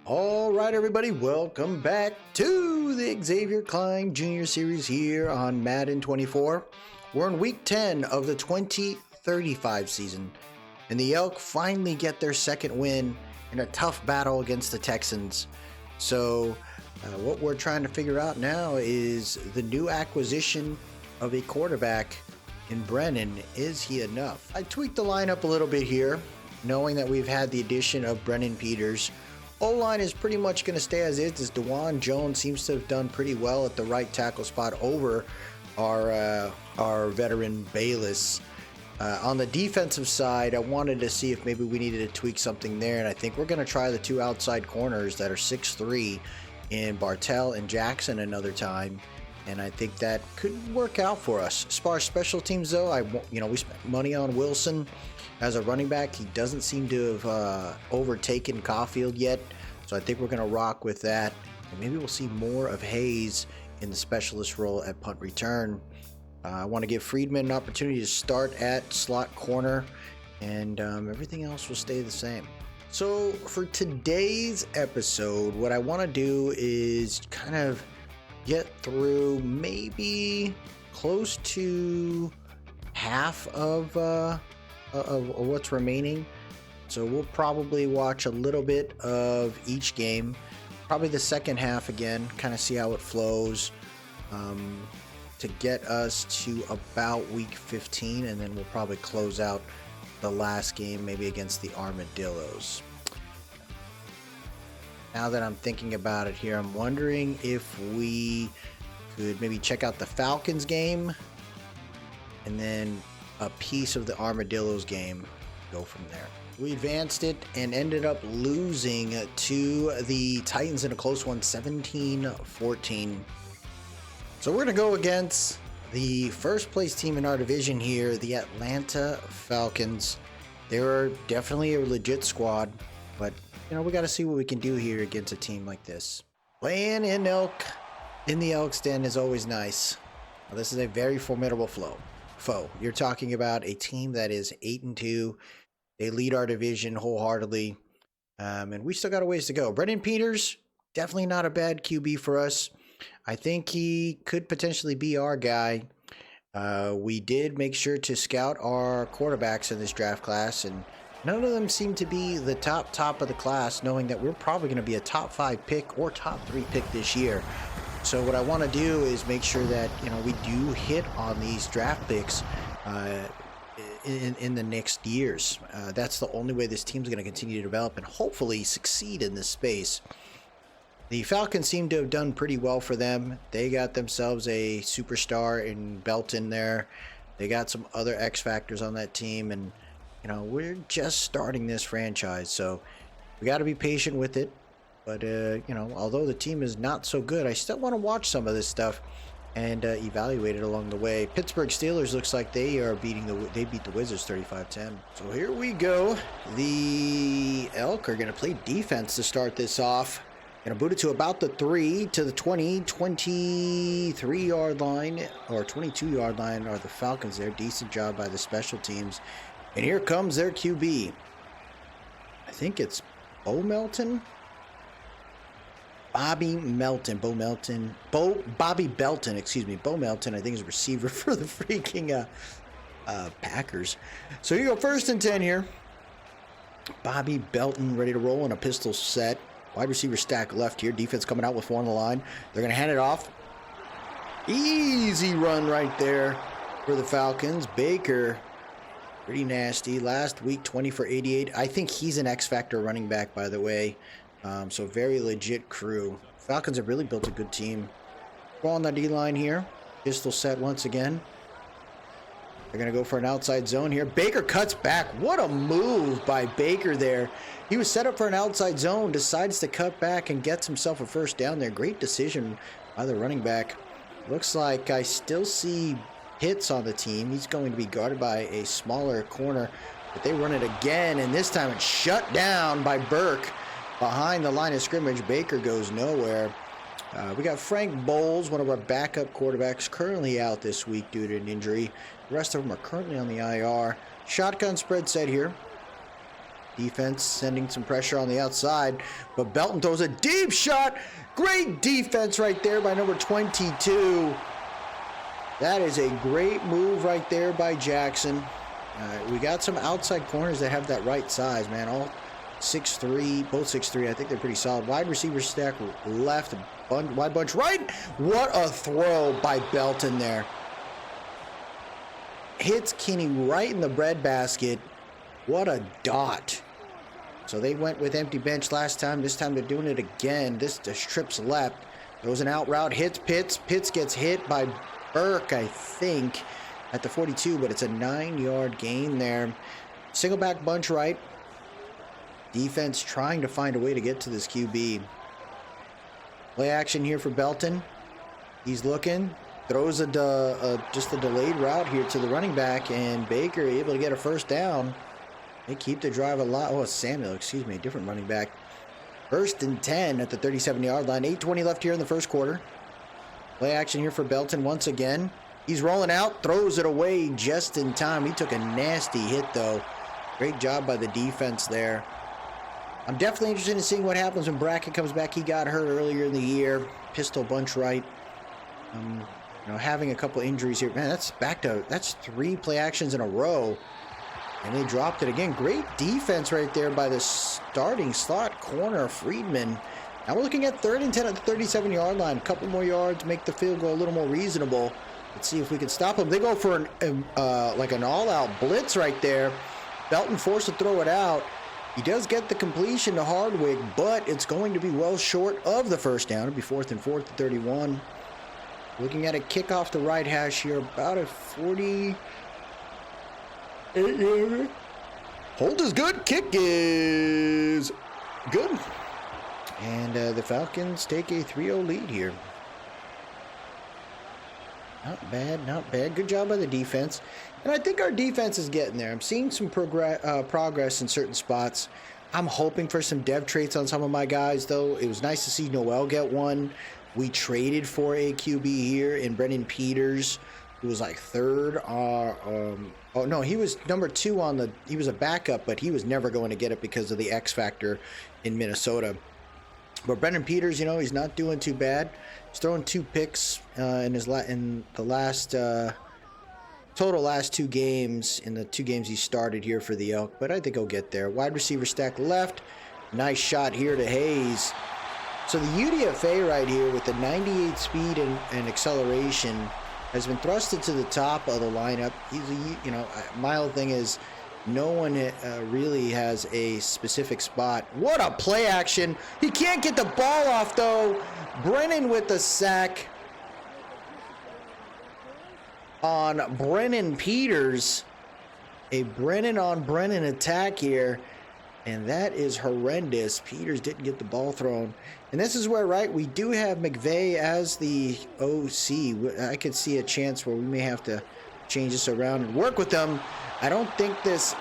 All right, everybody, welcome back to the Xavier Klein Jr. Series here on Madden 24. We're in week 10 of the 2035 season, and the Elks finally get their second win in a tough battle against the Texans. So, what we're trying to figure out now is the new acquisition of a quarterback in Brennan. Is he enough? I tweaked the lineup a little bit here, knowing that we've had the addition of Brennan Peters. O-line is pretty much going to stay as is. DeJuan Jones seems to have done pretty well at the right tackle spot over our veteran Bayless. On the defensive side, I wanted to see if maybe we needed to tweak something there, and I think we're going to try the two outside corners that are 6'3" in Bartell and Jackson another time, and I think that could work out for us. As far as special teams, though, we spent money on Wilson as a running back. He doesn't seem to have overtaken Caulfield yet, so I think we're going to rock with that. And maybe we'll see more of Hayes in the specialist role at punt return. I want to give Friedman an opportunity to start at slot corner, and everything else will stay the same. So for today's episode, what I want to do is kind of get through maybe close to half of what's remaining. So we'll probably watch a little bit of each game, probably the second half again, kind of see how it flows, to get us to about week 15, and then we'll probably close out the last game maybe against the Armadillos. Now that I'm thinking about it here, I'm wondering if we could maybe check out the Falcons game and then a piece of the Armadillos game, go from there. We advanced it and ended up losing to the Titans in a close one, 17-14. So we're going to go against the first place team in our division here, the Atlanta Falcons. They're definitely a legit squad, but we got to see what we can do here against a team like this. Playing in the Elks Den is always nice. Well, this is a very formidable foe. You're talking about a team that is 8-2. They lead our division wholeheartedly, and we still got a ways to go. Brennan Peters, definitely not a bad QB for us. I think he could potentially be our guy. We did make sure to scout our quarterbacks in this draft class, and none of them seem to be the top of the class, knowing that we're probably going to be a top 5 pick or top 3 pick this year. So what I want to do is make sure that we do hit on these draft picks in the next years. That's the only way this team's going to continue to develop and hopefully succeed in this space. The Falcons seem to have done pretty well for them. They got themselves a superstar in Belton there. They got some other X factors on that team, and we're just starting this franchise, so we got to be patient with it. But although the team is not so good, I still want to watch some of this stuff and evaluate it along the way. Pittsburgh Steelers looks like they beat the Wizards 35-10. So here we go. The Elk are going to play defense to start this off. Going to boot it to about the 3 to the 23-yard line, or 22-yard line are the Falcons there. Decent job by the special teams. And here comes their QB. I think it's Bobby Belton, excuse me. Bo Melton, I think, is a receiver for the freaking Packers. So here you go, 1st and 10 here. Bobby Belton ready to roll in a pistol set. Wide receiver stack left here. Defense coming out with one on the line. They're going to hand it off. Easy run right there for the Falcons. Baker, pretty nasty. Last week, 20 for 88. I think he's an X-Factor running back, by the way. So very legit crew. Falcons have really built a good team. Ball on the D-line here. Pistol set once again. They're going to go for an outside zone here. Baker cuts back. What a move by Baker there. He was set up for an outside zone, decides to cut back and gets himself a first down there. Great decision by the running back. Looks like I still see Pitts on the team. He's going to be guarded by a smaller corner, but they run it again, and this time it's shut down by Burke behind the line of scrimmage. Baker goes nowhere. We got Frank Bowles, one of our backup quarterbacks, currently out this week due to an injury. The rest of them are currently on the IR. Shotgun spread set here. Defense sending some pressure on the outside, but Belton throws a deep shot. Great defense right there by number 22. That is a great move right there by Jackson. We got some outside corners that have that right size, man. All 6'3", both 6'3". I think they're pretty solid. Wide receiver stack left, wide bunch right. What a throw by Belton there. Hits Kinney right in the breadbasket. What a dot. So they went with empty bench last time. This time they're doing it again. This trips left. Throws an out route. Hits Pitts. Pitts gets hit by Burke, I think, at the 42, but it's a 9-yard gain there. Single back bunch right. Defense trying to find a way to get to this QB. Play action here for Belton. He's looking. Throws just a delayed route here to the running back, and Baker able to get a first down. They keep the drive alive. Oh, Samuel, excuse me, different running back. 1st and 10 at the 37-yard line. 8:20 left here in the first quarter. Play action here for Belton once again. He's rolling out, throws it away just in time. He took a nasty hit, though. Great job by the defense there. I'm definitely interested in seeing what happens when Brackett comes back. He got hurt earlier in the year. Pistol bunch right. Having a couple injuries here. Man, that's 3 play actions in a row. And they dropped it again. Great defense right there by the starting slot corner, Friedman. Now we're looking at 3rd and 10 at the 37-yard line. A couple more yards, make the field goal a little more reasonable. Let's see if we can stop them. They go for like an all-out blitz right there. Belton forced to throw it out. He does get the completion to Hardwick, but it's going to be well short of the first down. It'll be 4th and 4 at 31. Looking at a kick off the right hash here, about a 40. Hold is good. Kick is good. And the Falcons take a 3-0 lead here. Not bad, not bad. Good job by the defense. And I think our defense is getting there. I'm seeing some progress in certain spots. I'm hoping for some dev traits on some of my guys, though. It was nice to see Noel get one. We traded for a QB here in Brennan Peters, who was like 3rd. Oh, no, he was number 2 on the... He was a backup, but he was never going to get it because of the X factor in Minnesota. But Brennan Peters, he's not doing too bad. He's throwing 2 picks in the last last 2 games, in the 2 games he started here for the Elk. But I think he'll get there. Wide receiver stack left. Nice shot here to Hayes. So the UDFA right here with the 98 speed and acceleration has been thrusted to the top of the lineup. My whole thing is no one really has a specific spot. What a play action. He can't get the ball off, though. Brennan with the sack on Brennan Peters. A Brennan on Brennan attack here. And that is horrendous. Peters didn't get the ball thrown. And this is where, right, we do have McVay as the OC. I could see a chance where we may have to change this around and work with them. I don't think this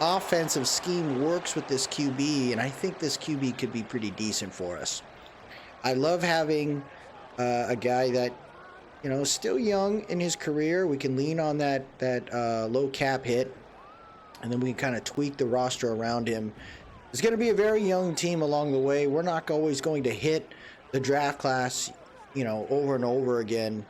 offensive scheme works with this QB, and I think this QB could be pretty decent for us. I love having a guy that, still young in his career. We can lean on that low cap hit, and then we can kind of tweak the roster around him. It's going to be a very young team along the way. We're not always going to hit the draft class, over and over again.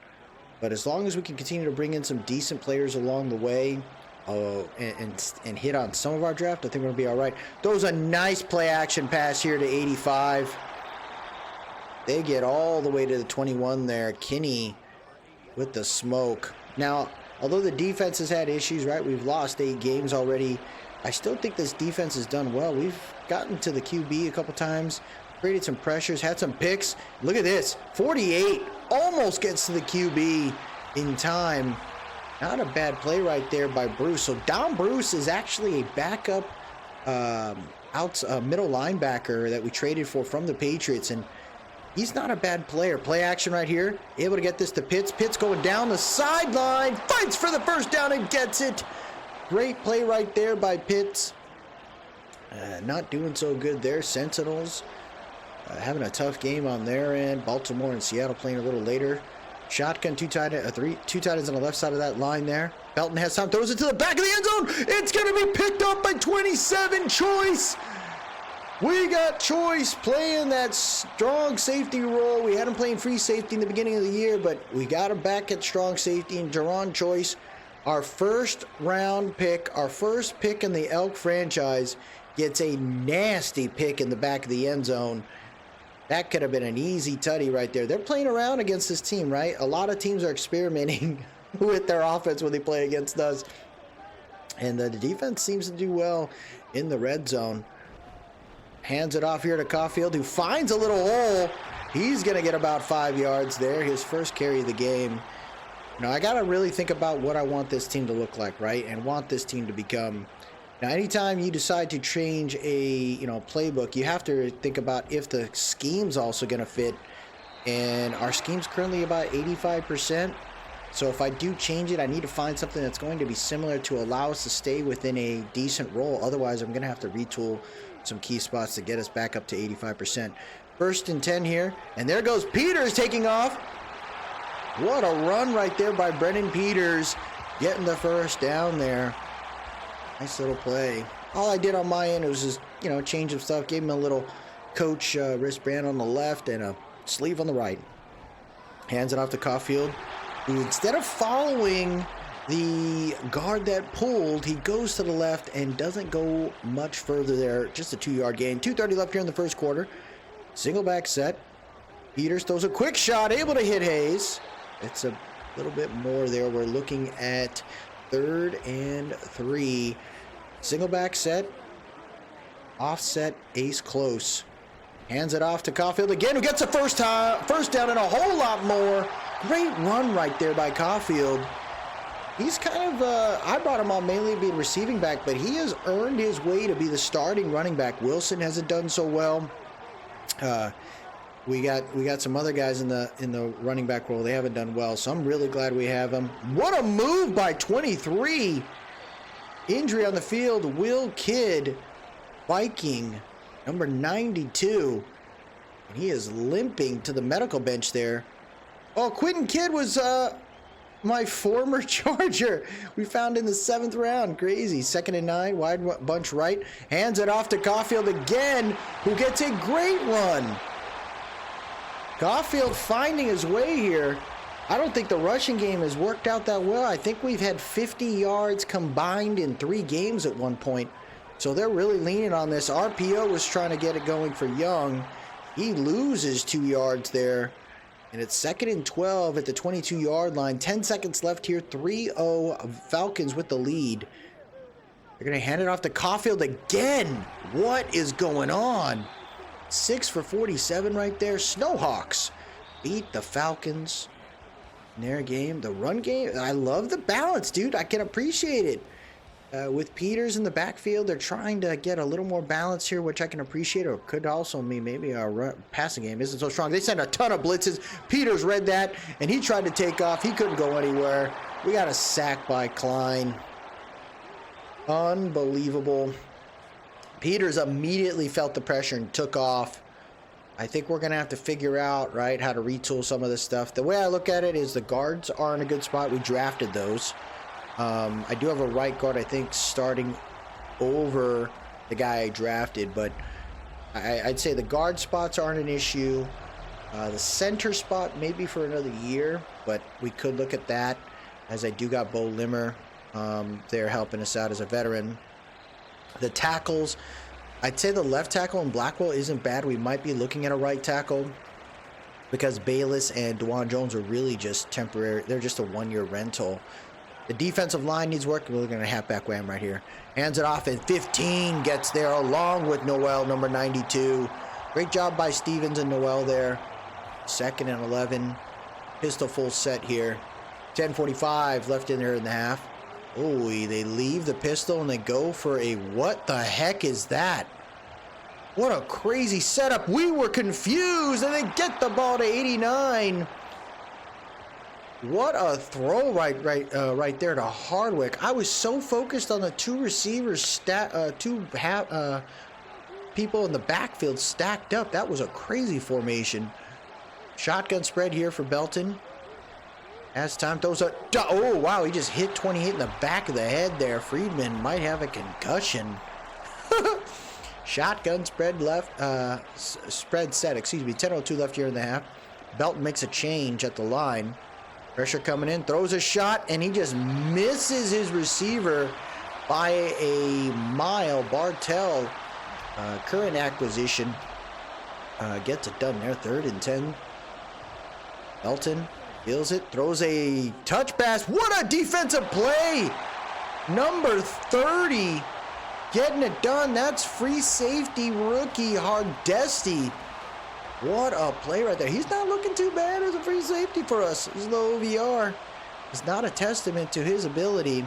But as long as we can continue to bring in some decent players along the way and hit on some of our draft, I think we're going to be all right. Throws a nice play action pass here to 85. They get all the way to the 21 there. Kinney with the smoke. Now, although the defense has had issues, right? We've lost 8 games already. I still think this defense has done well. We've gotten to the QB a couple times, created some pressures, had some picks. Look at this, 48, almost gets to the QB in time. Not a bad play right there by Bruce. So Don Bruce is actually a backup middle linebacker that we traded for from the Patriots, and he's not a bad player. Play action right here, able to get this to Pitts. Pitts going down the sideline, fights for the first down and gets it. Great play right there by Pitts. Not doing so good there. Sentinels having a tough game on their end. Baltimore and Seattle playing a little later. Shotgun, two tight ends on the left side of that line there. Belton has time, throws it to the back of the end zone. It's going to be picked up by 27, Choice. We got Choice playing that strong safety role. We had him playing free safety in the beginning of the year, but we got him back at strong safety. And Jerron Choice, our first round pick, our first pick in the Elk franchise, gets a nasty pick in the back of the end zone. That could have been an easy tutty right there. They're playing around against this team, right? A lot of teams are experimenting with their offense when they play against us. And the defense seems to do well in the red zone. Hands it off here to Caulfield, who finds a little hole. He's going to get about 5 yards there. His first carry of the game. Now, I got to really think about what I want this team to look like, right? And want this team to become. Now, anytime you decide to change a playbook, you have to think about if the scheme's also going to fit. And our scheme's currently about 85%. So if I do change it, I need to find something that's going to be similar to allow us to stay within a decent role. Otherwise, I'm going to have to retool some key spots to get us back up to 85%. First and 10 here. And there goes Peters taking off. What a run right there by Brennan Peters, getting the first down there. Nice little play. All I did on my end was just, change some stuff. Gave him a little coach wristband on the left and a sleeve on the right. Hands it off to Caulfield, who instead of following the guard that pulled, he goes to the left and doesn't go much further there. Just a 2-yard gain. 2:30 left here in the first quarter. Single back set. Peters throws a quick shot, able to hit Hayes. It's a little bit more there. We're looking at 3rd and 3. Single back set. Offset, ace close. Hands it off to Caulfield again, who gets a first down and a whole lot more. Great run right there by Caulfield. He's kind of, I brought him on mainly being receiving back, but he has earned his way to be the starting running back. Wilson hasn't done so well. We got some other guys in the running back role. They haven't done well, so I'm really glad we have him. What a move by 23. Injury on the field, Will Kidd, Viking, number 92. And he is limping to the medical bench there. Oh, Quentin Kidd was my former Charger. We found in the 7th round. Crazy. 2nd and 9, wide bunch right. Hands it off to Caulfield again, who gets a great run. Caulfield finding his way here. I don't think the rushing game has worked out that well. I think we've had 50 yards combined in 3 games at one point. So they're really leaning on this. RPO was trying to get it going for Young. He loses 2 yards there. And it's 2nd and 12 at the 22-yard line. 10 seconds left here. 3-0 Falcons with the lead. They're going to hand it off to Caulfield again. What is going on? 6 for 47 right there. Snowhawks beat the Falcons in their game. The run game, I love the balance, dude. I can appreciate it. With Peters in the backfield, they're trying to get a little more balance here, which I can appreciate, or could also mean maybe our passing game isn't so strong. They sent a ton of blitzes. Peters read that, and he tried to take off. He couldn't go anywhere. We got a sack by Klein. Unbelievable. Peters immediately felt the pressure and took off. I think we're going to have to figure out, right, how to retool some of this stuff. The way I look at it is the guards are in a good spot. We drafted those. I do have a right guard, I think, starting over the guy I drafted, but I'd say the guard spots aren't an issue. The center spot maybe for another year, but we could look at that, as I do got Bo Limmer there helping us out as a veteran. The tackles, I'd say the left tackle in Blackwell isn't bad. We might be looking at a right tackle because Bayless and DeJuan Jones are really just temporary. They're just a 1-year rental. The defensive line needs work. We're looking at a halfback wham right here. Hands it off, and 15 gets there along with Noel, number 92. Great job by Stevens and Noel there. 2nd and 11. Pistol full set here. 10:45 left in there in the half. Oh, they leave the pistol and they go for a, what the heck is that? What a crazy setup. We were confused, and they get the ball to 89. What a throw right there to Hardwick. I was so focused on the 2 receivers, people in the backfield stacked up. That was a crazy formation. Shotgun spread here for Belton. Has time, throws a... Oh, wow, he just hit 28 in the back of the head there. Friedman might have a concussion. Shotgun spread left, spread set, excuse me, 10:02 left here in the half. Belton makes a change at the line. Pressure coming in, throws a shot, and he just misses his receiver by a mile. Bartell, current acquisition, gets it done there. 3rd and 10. Belton feels it, throws a touch pass. What a defensive play! Number 30 getting it done. That's free safety rookie Hardesty. What a play right there. He's not looking too bad as a free safety for us. His low OVR is not a testament to his ability.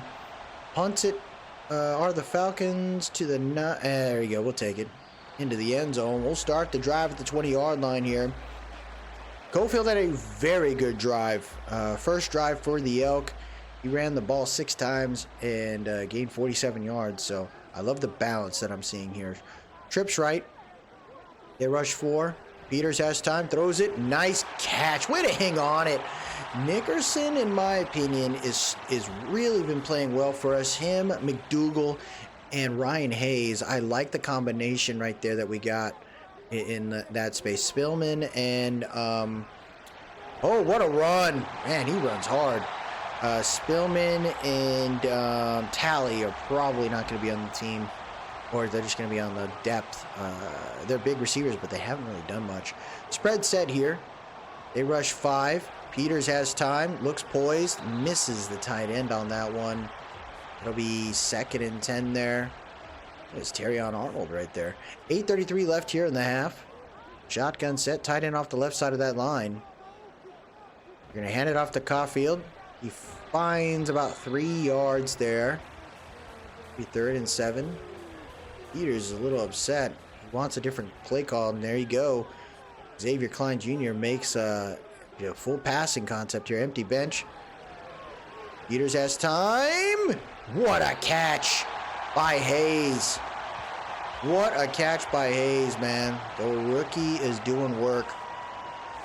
Punts it, are the Falcons to the... there you go, we'll take it into the end zone. We'll start the drive at the 20-yard line here. Cofield had a very good drive. First drive for the Elk. He ran the ball 6 times and gained 47 yards. So I love the balance that I'm seeing here. Trips right. They rush 4. Peters has time, throws it. Nice catch. Way to hang on it. Nickerson, in my opinion, is really been playing well for us. Him, McDougal, and Ryan Hayes. I like the combination right there that we got in that space. Spillman and oh, what a run. Man, he runs hard. Spillman and Talley are probably not going to be on the team, or they're just going to be on the depth. They're big receivers, but they haven't really done much. Spread set here. They rush 5. Peters has time, looks poised, misses the tight end on that one. It'll be 2nd and 10 there. There's Terrion Arnold right there. 8:33 left here in the half. Shotgun set, tight end off the left side of that line. We're going to hand it off to Caulfield. He finds about 3 yards there. Be 3rd and 7. Peters is a little upset. He wants a different play call, and there you go. Xavier Klein Jr. makes a full passing concept here. Empty bench. Peters has time. What a catch by Hayes. What a catch by Hayes, man. The rookie is doing work.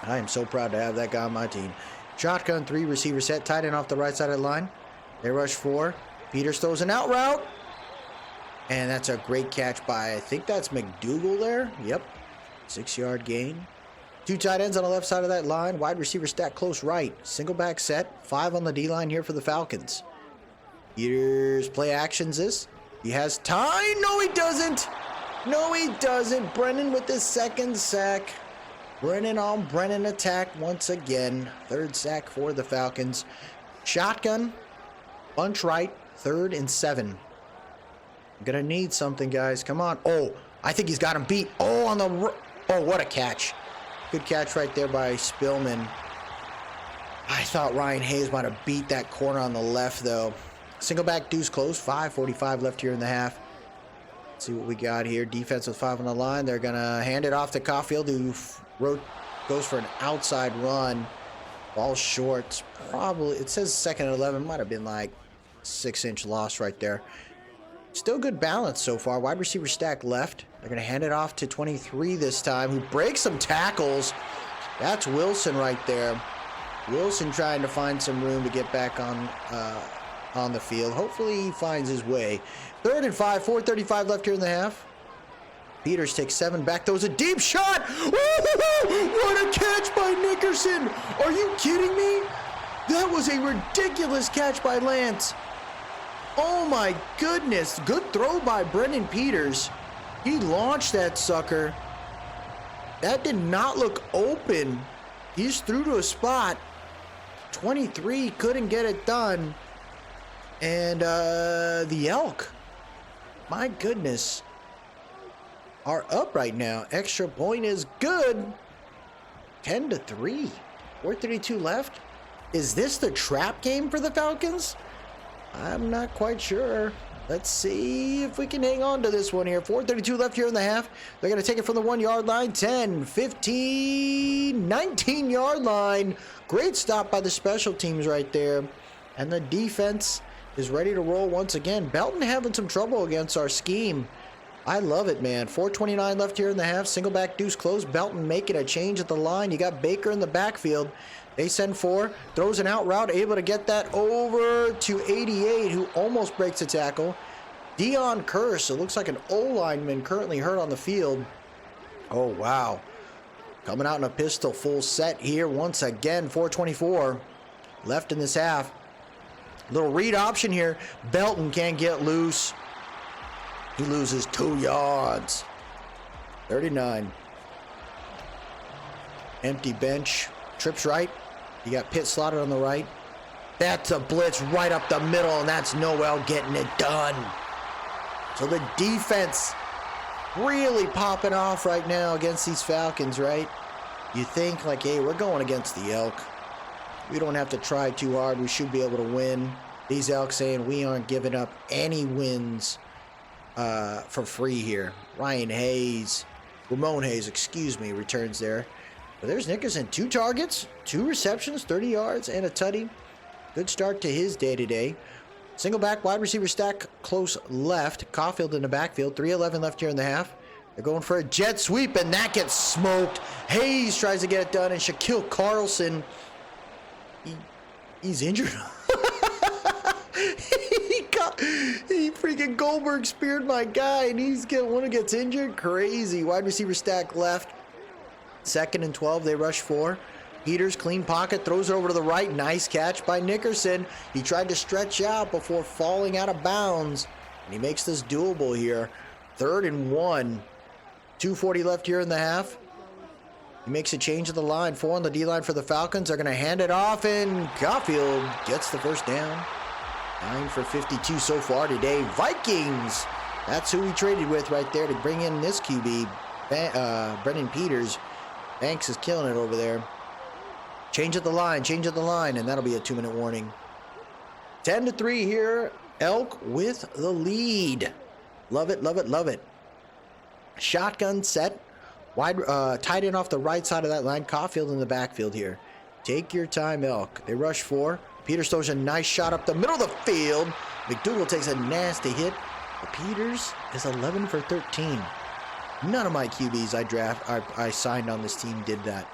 I am so proud to have that guy on my team. Shotgun 3, receiver set, tight end off the right side of the line. They rush 4. Peters throws an out route. And that's a great catch by, I think that's McDougal there. Yep. 6-yard gain. 2 tight ends on the left side of that line. Wide receiver stack close right. Single back set. 5 on the D-line here for the Falcons. Peters play actions this. He has time. No, he doesn't. No, he doesn't. Brennan with the 2nd sack. Brennan on Brennan attack once again. 3rd sack for the Falcons. Shotgun. Bunch right. 3rd and 7. I'm going to need something, guys. Come on. Oh, I think he's got him beat. Oh, on the... Oh, what a catch. Good catch right there by Spillman. I thought Ryan Hayes might have beat that corner on the left, though. Single back deuce close. 5:45 left here in the half. Let's see what we got here. Defense with 5 on the line. They're going to hand it off to Caulfield, who goes for an outside run. Ball short. Probably, it says 2nd and 11. Might have been like 6-inch loss right there. Still good balance so far. Wide receiver stack left. They're going to hand it off to 23 this time, who breaks some tackles. That's Wilson right there. Wilson trying to find some room to get back on the field. Hopefully he finds his way. 3rd and 5, 4:35 left here in the half. Peters takes 7 back. Throws a deep shot. Ooh, what a catch by Nickerson. Are you kidding me? That was a ridiculous catch by Lance. Oh my goodness. Good throw by Brendan Peters. He launched that sucker. That did not look open. He just threw to a spot. 23 couldn't get it done. And the Elk, my goodness, are up right now. Extra point is good. 10-3. 4:32 left. Is this the trap game for the Falcons? I'm not quite sure. Let's see if we can hang on to this one here. 4:32 left here in the half. They're going to take it from the 1-yard line. 10, 15, 19-yard line. Great stop by the special teams right there. And the defense is ready to roll once again. Belton having some trouble against our scheme. I love it, man. 4:29 left here in the half. Single back deuce close. Belton making a change at the line. You got Baker in the backfield. They send 4. Throws an out route. Able to get that over to 88, who almost breaks a tackle. Dion Curse. It looks like an O-lineman currently hurt on the field. Oh, wow. Coming out in a pistol full set here once again. 4:24 left in this half. Little read option here. Belton can't get loose. He loses 2 yards. 39. Empty bench. Trips right. You got Pitt slotted on the right. That's a blitz right up the middle, and that's Noel getting it done. So the defense really popping off right now against these Falcons, right? You think like, hey, we're going against the Elk. We don't have to try too hard. We should be able to win. These Elks saying we aren't giving up any wins for free here. Ramon Hayes, returns there. But there's Nickerson. 2 targets, 2 receptions, 30 yards, and a tutty. Good start to his day today. Single back wide receiver stack close left. Caulfield in the backfield. 3:11 left here in the half. They're going for a jet sweep, and that gets smoked. Hayes tries to get it done, and Shaquille Carlson, he's injured. He freaking Goldberg speared my guy, and one who gets injured. Crazy. Wide receiver stack left. 2nd and 12. They rush 4. Peters, clean pocket, throws it over to the right. Nice catch by Nickerson. He tried to stretch out before falling out of bounds, and he makes this doable here. 3rd and 1. 2:40 left here in the half. He makes a change of the line. 4 on the D-line for the Falcons. They're going to hand it off, and Caulfield gets the first down. 9 for 52 so far today. Vikings. That's who we traded with right there to bring in this QB, Brendan Peters. Banks is killing it over there. Change of the line, and that'll be a 2-minute warning. 10-3 here. Elk with the lead. Love it, love it, love it. Shotgun set. Wide, tight end off the right side of that line. Caulfield in the backfield here. Take your time, Elk. They rush 4. Peters throws a nice shot up the middle of the field. McDougal takes a nasty hit. But Peters is 11 for 13. None of my QBs I signed on this team did that.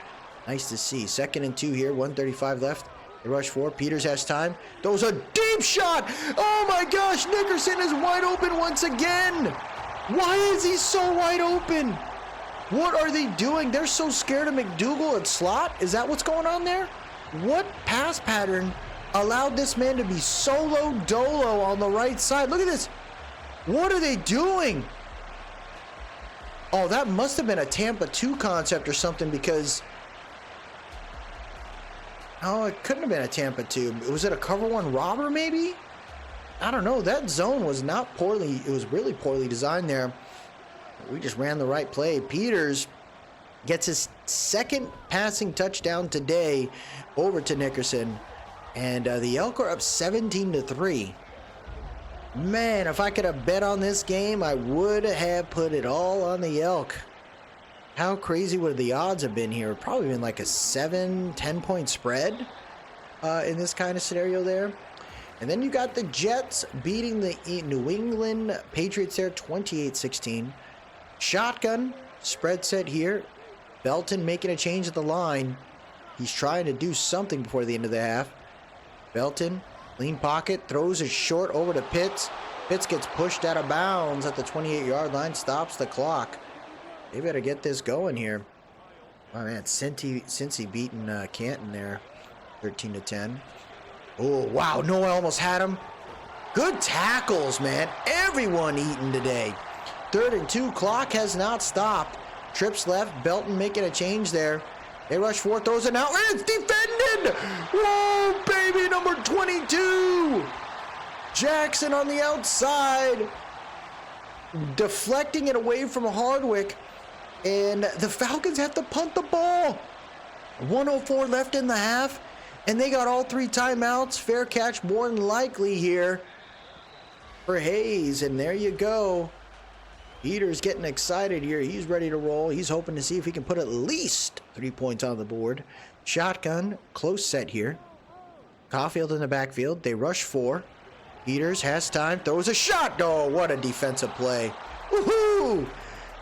Nice to see. 2nd and 2 here. 1:35 left. They rush 4. Peters has time. Throws a deep shot. Oh my gosh. Nickerson is wide open once again. Why is he so wide open? What are they doing? They're so scared of McDougal at slot. Is that what's going on there? What pass pattern allowed this man to be solo dolo on the right side? Look at this. What are they doing? Oh, that must have been a Tampa 2 concept or something, because... Oh, it couldn't have been a Tampa 2. Was it a cover 1 robber, maybe? I don't know. That zone was not poorly... It was really poorly designed there. We just ran the right play. Peters gets his 2nd passing touchdown today over to Nickerson. And the Elk are up 17-3. Man, if I could have bet on this game, I would have put it all on the Elk. How crazy would the odds have been here? Probably been like a 7-10 point spread in this kind of scenario there. And then you got the Jets beating the New England Patriots there 28-16. Shotgun spread set here. Belton making a change at the line. He's trying to do something before the end of the half. Belton, clean pocket, throws it short over to Pitts. Pitts gets pushed out of bounds at the 28-yard line, stops the clock. They better get this going here. Oh man, Cincy beating Canton there, 13-10. Oh wow, Noah almost had him. Good tackles, man. Everyone eating today. 3rd and 2, clock has not stopped. Trips left, Belton making a change there. They rush 4, throws it out, and it's defended! Whoa, baby, number 22! Jackson on the outside, deflecting it away from Hardwick, and the Falcons have to punt the ball. 1:04 left in the half, and they got all 3 timeouts. Fair catch more than likely here for Hayes, and there you go. Peters getting excited here. He's ready to roll. He's hoping to see if he can put at least 3 points on the board. Shotgun, close set here. Caulfield in the backfield. They rush 4. Peters has time, throws a shot. Oh, what a defensive play. Woohoo! do?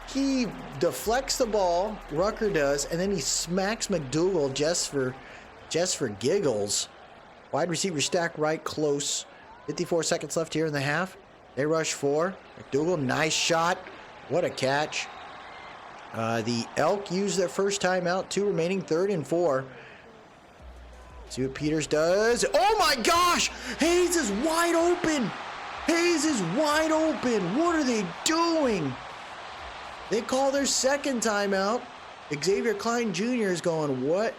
He deflects the ball, Rucker does, and then he smacks McDougal just for giggles. Wide receiver stack right close. 54 seconds left here in the half. They rush 4. McDougal, nice shot. What a catch. The Elk used their first timeout. 2 remaining, 3rd and 4. See what Peters does. Oh my gosh! Hayes is wide open. Hayes is wide open. What are they doing? They call their second timeout. Xavier Klein Jr. is going, what?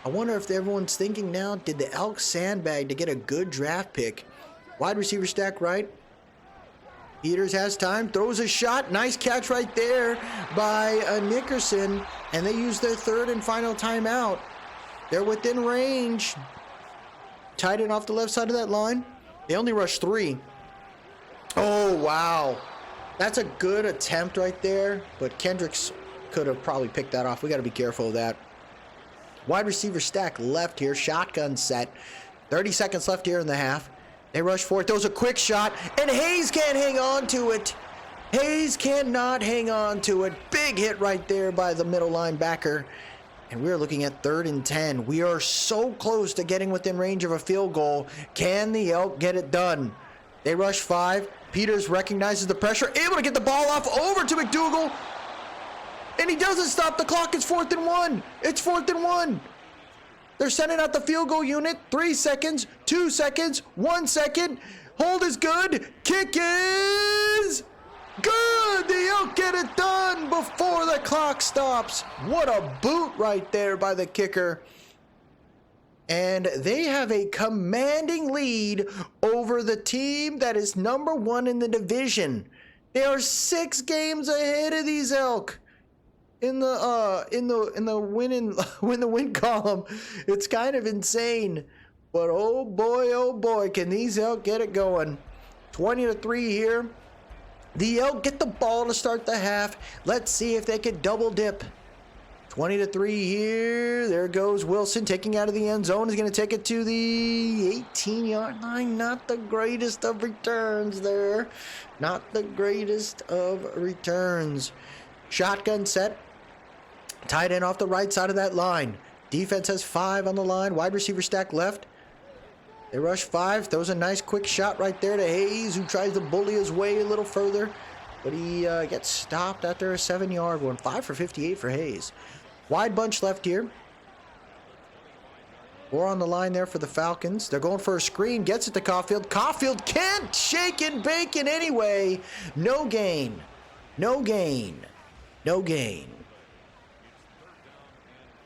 I wonder if everyone's thinking now, did the Elks sandbag to get a good draft pick? Wide receiver stack right. Peters has time, throws a shot. Nice catch right there by Nickerson. And they use their 3rd and final timeout. They're within range. Tight end off the left side of that line. They only rush 3. Oh, wow. That's a good attempt right there. But Kendricks could have probably picked that off. We got to be careful of that. Wide receiver stack left here. Shotgun set. 30 seconds left here in the half. They rush for it. Throws a quick shot. And Hayes can't hang on to it. Hayes cannot hang on to it. Big hit right there by the middle linebacker. And we're looking at 3rd and 10. We are so close to getting within range of a field goal. Can the Elk get it done? They rush 5. Peters recognizes the pressure. Able to get the ball off over to McDougal. And he doesn't stop the clock. It's 4th and 1. It's 4th and 1. They're sending out the field goal unit. 3 seconds, 2 seconds, 1 second. Hold is good. Kick is good. The Elk get it done before the clock stops. What a boot right there by the kicker. And they have a commanding lead over the team that is number 1 in the division. They are 6 games ahead of these Elk in the win column. It's kind of insane. But oh boy, can these Elk get it going. 20-3 here. The Elk get the ball to start the half. Let's see if they can double dip. 20-3 here. There goes Wilson taking out of the end zone. He's going to take it to the 18-yard line. Not the greatest of returns there. Not the greatest of returns. Shotgun set. Tight end off the right side of that line. Defense has 5 on the line. Wide receiver stack left. They rush 5. Throws a nice quick shot right there to Hayes, who tries to bully his way a little further. But he gets stopped after a 7-yard one. 5 for 58 for Hayes. Wide bunch left here. 4 on the line there for the Falcons. They're going for a screen. Gets it to Caulfield. Caulfield can't shake and bake in anyway. No gain. No gain. No gain.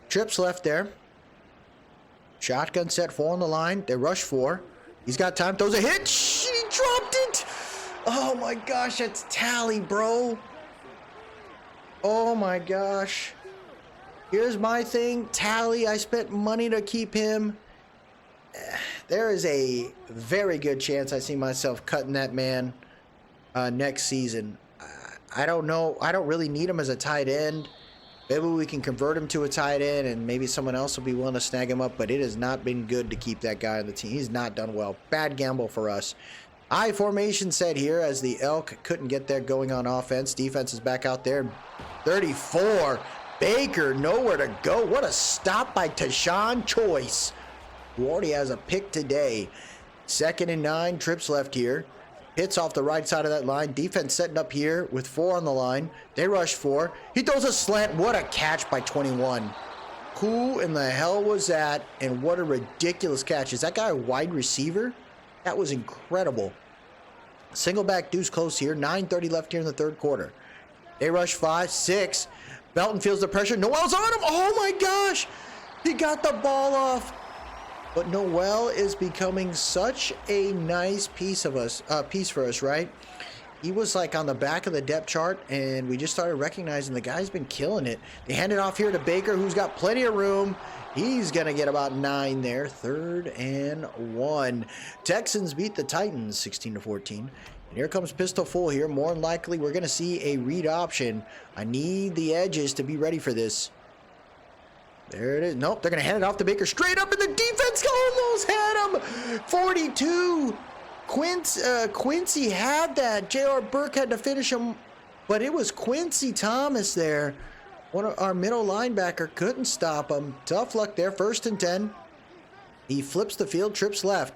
Trips left there. Shotgun set. 4 on the line. They rush 4. He's got time. Throws a hit. He dropped it. Oh my gosh, that's Tally, bro. Oh my gosh. Here's my thing. Tally, I spent money to keep him. There is a very good chance I see myself cutting that man next season. I don't know. I don't really need him as a tight end. Maybe we can convert him to a tight end and maybe someone else will be willing to snag him up, but it has not been good to keep that guy on the team. He's not done well. Bad gamble for us. I formation set here as the Elk couldn't get there going on offense. Defense is back out there. 34. Baker nowhere to go. What a stop by Tashawn Choice, who already has a pick today. 2nd and 9. Trips left here. Hits off the right side of that line. Defense setting up here with 4 on the line. They rush 4. He throws a slant. What a catch by 21. Who in the hell was that? And what a ridiculous catch. Is that guy a wide receiver? That was incredible. Single back deuce close here. 9:30 left here in the 3rd quarter. They rush 5, 6. Belton feels the pressure. Noel's on him. Oh my gosh. He got the ball off. But Noel is becoming such a nice piece for us, right? He was like on the back of the depth chart, and we just started recognizing the guy's been killing it. They hand it off here to Baker, who's got plenty of room. He's going to get about 9 there. 3rd and 1. Texans beat the Titans 16-14. And here comes pistol full here. More than likely, we're going to see a read option. I need the edges to be ready for this. There it is. Nope, they're going to hand it off to Baker straight up, and the defense almost had him. 42. Quincy had that. J.R. Burke had to finish him but it was Quincy Thomas there. One of our middle linebacker couldn't stop him. Tough luck there. 1st and 10. He flips the field, trips left.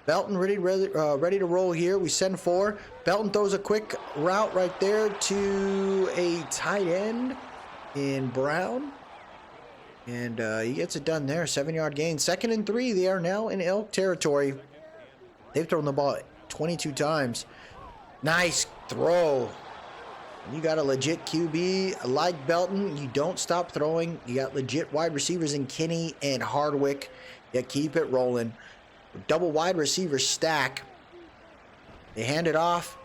Belton ready to roll here. We send 4. Belton throws a quick route right there to a tight end in Brown. And he gets it done there. 7-yard gain. 2nd and 3. They are now in Elk territory. They've thrown the ball 22 times. Nice throw. You got a legit QB like Belton. You don't stop throwing. You got legit wide receivers in Kinney and Hardwick. You keep it rolling. Double wide receiver stack. They hand it off.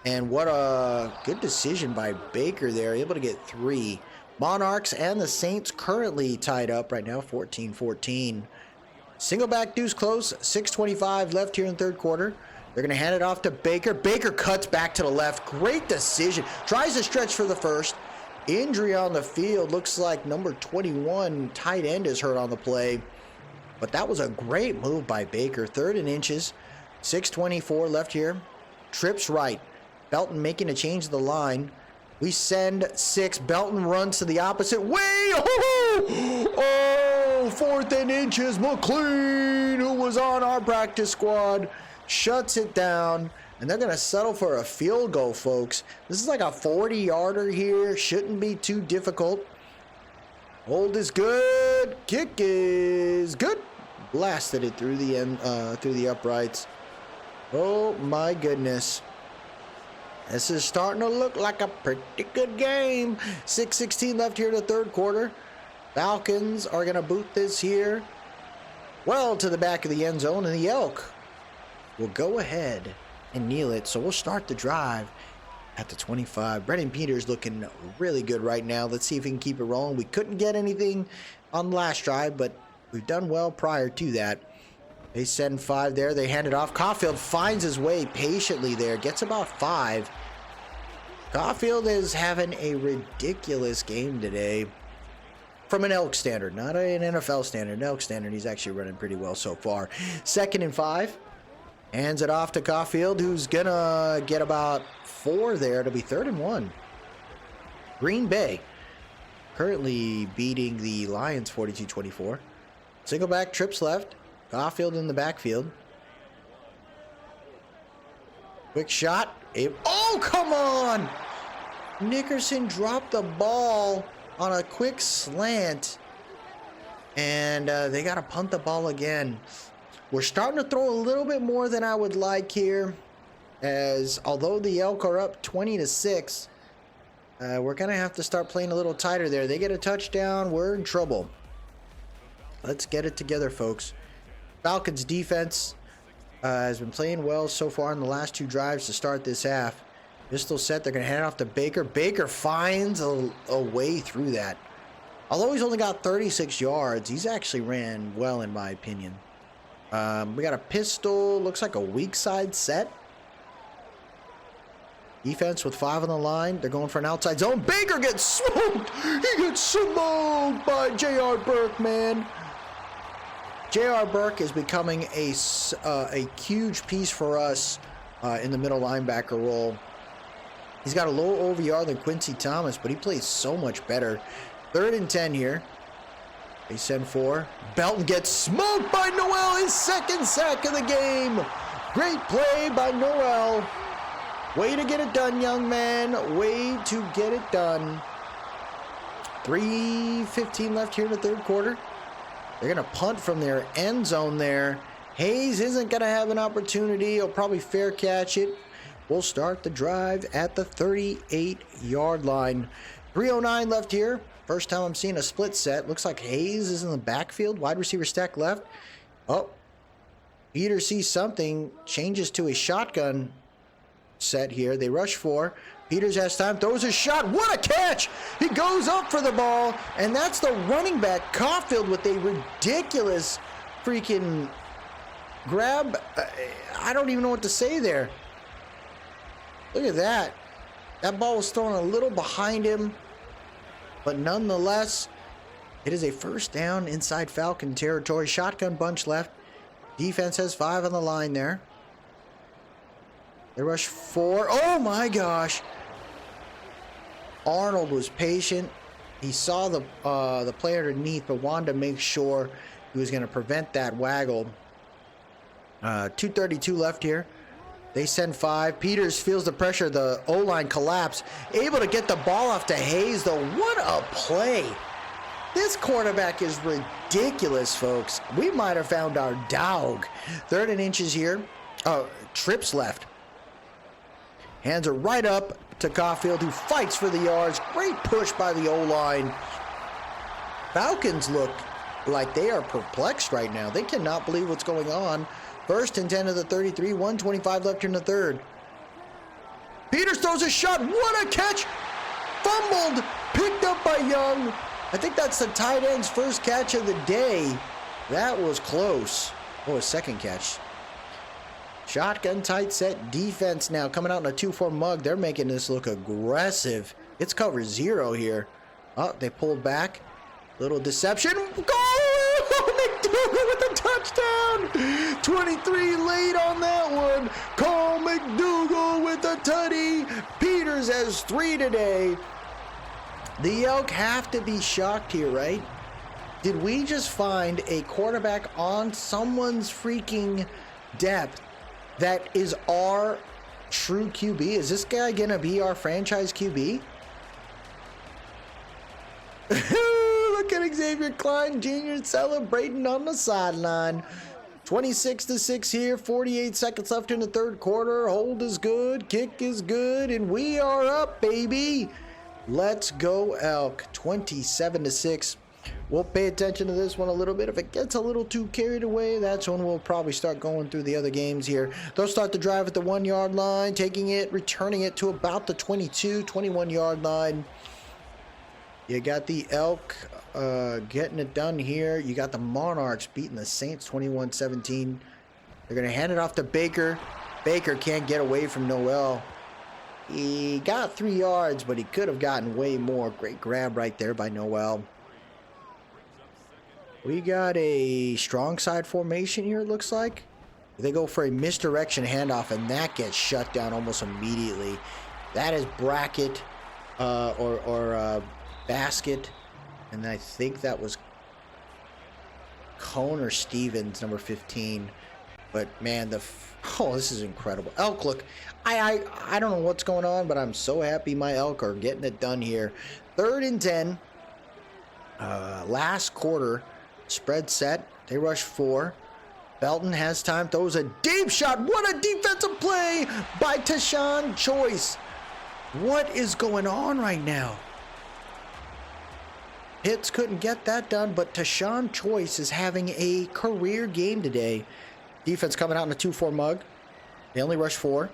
And what a good decision by Baker there. Able to get 3. Monarchs and the Saints currently tied up right now. 14-14. Single back deuce close. 6:25 left here in third quarter. They're going to hand it off to Baker. Baker cuts back to the left. Great decision. Tries to stretch for the first. Injury on the field. Looks like number 21 tight end is hurt on the play. But that was a great move by Baker. 3rd and inches. 6:24 left here. Trips right. Belton making a change of the line. We send 6. Belton runs to the opposite way. Oh, 4th and inches. McLean, who was on our practice squad, shuts it down. And they're going to settle for a field goal, folks. This is like a 40-yarder here. Shouldn't be too difficult. Hold is good. Kick is good. Blasted it through the end, through the uprights. Oh, my goodness. This is starting to look like a pretty good game. 6:16 left here in the third quarter. Falcons are going to boot this here well to the back of the end zone, and the Elk will go ahead and kneel it. So we'll start the drive at the 25. Brennan Peters looking really good right now. Let's see if we can keep it rolling. We couldn't get anything on the last drive, but we've done well prior to that. They send 5 there. They hand it off. Caulfield finds his way patiently there. Gets about 5. Caulfield is having a ridiculous game today. From an Elk standard, not an NFL standard. An Elk standard, he's actually running pretty well so far. 2nd and 5. Hands it off to Caulfield, who's going to get about 4 there. It'll be 3rd and 1. Green Bay currently beating the Lions 42-24. Single back, trips left. Caulfield in the backfield. Quick shot. Oh, come on! Nickerson dropped the ball on a quick slant. And they got to punt the ball again. We're starting to throw a little bit more than I would like here. As although the Elk are up 20-6, we're going to have to start playing a little tighter there. They get a touchdown. We're in trouble. Let's get it together, folks. Falcons defense has been playing well so far in the last 2 drives to start this half. Pistol set. They're going to hand it off to Baker. Baker finds a way through that. Although he's only got 36 yards, he's actually ran well in my opinion. We got a pistol. Looks like a weak side set. Defense with 5 on the line. They're going for an outside zone. Baker gets smoked. He gets smoked by J.R. Burke, man. J.R. Burke is becoming a huge piece for us in the middle linebacker role. He's got a lower OVR than Quincy Thomas, but he plays so much better. 3rd and 10 here. They send 4. Belton gets smoked by Noel. His 2nd sack of the game. Great play by Noel. Way to get it done, young man. Way to get it done. 3:15 left here in the third quarter. They're going to punt from their end zone there. Hayes isn't going to have an opportunity. He'll probably fair catch it. We'll start the drive at the 38-yard line. 3:09 left here. First time I'm seeing a split set. Looks like Hayes is in the backfield. Wide receiver stack left. Oh, Peter sees something. Changes to a shotgun set here. They rush 4. Peters has time. Throws a shot. What a catch! He goes up for the ball. And that's the running back, Caulfield, with a ridiculous freaking grab. I don't even know what to say there. Look at that. That ball was thrown a little behind him. But nonetheless, it is a first down inside Falcon territory. Shotgun bunch left. Defense has 5 on the line there. They rush 4. Oh my gosh. Arnold was patient. He saw the player underneath, but wanted to make sure he was going to prevent that waggle. 2:32 left here. They send 5. Peters feels the pressure. The O-line collapse. Able to get the ball off to Hayes, though. What a play. This quarterback is ridiculous, folks. We might have found our dog. 3rd and inches here. Trips left. Hands are right up to Caulfield, who fights for the yards. Great push by the O-line. Falcons look like they are perplexed right now. They cannot believe what's going on. 1st and 10 of the 33, 1:25 left in the 3rd. Peters throws a shot. What a catch! Fumbled, picked up by Young. I think that's the tight end's first catch of the day. That was close. Oh, a second catch. Shotgun tight set defense now coming out in a 2-4 mug. They're making this look aggressive. It's cover 0 here. Oh, they pulled back. Little deception. Goal! McDougal with a touchdown. 23 late on that one. Cole McDougal with a tutty. Peters has 3 today. The Elk have to be shocked here, right? Did we just find a quarterback on someone's freaking depth that is our true QB? Is this guy gonna be our franchise QB? Look at Xavier Klein Jr. celebrating on the sideline. 26-6 here, 48 seconds left in the 3rd quarter. Hold is good, kick is good, and we are up, baby. Let's go Elk. 27-6. We'll pay attention to this one a little bit. If it gets a little too carried away, that's when we'll probably start going through the other games here. They'll start the drive at the 1-yard line, taking it, returning it to about the 22, 21-yard line. You got the Elk getting it done here. You got the Monarchs beating the Saints 21-17. They're going to hand it off to Baker. Baker can't get away from Noel. He got 3 yards, but he could have gotten way more. Great grab right there by Noel. We got a strong side formation here, it looks like. They go for a misdirection handoff, and that gets shut down almost immediately. That is Brackett or Basket, and I think that was Cone or Stevens, number 15. But man, this is incredible. Elk, look, I don't know what's going on, but I'm so happy my Elk are getting it done here. 3rd and 10. Last quarter, spread set. They rush 4. Belton has time, throws a deep shot. What a defensive play by Tashawn Choice. What is going on right now? Pitts couldn't get that done, but Tashawn Choice is having a career game today. Defense coming out in a 2-4 mug. They only rush 4.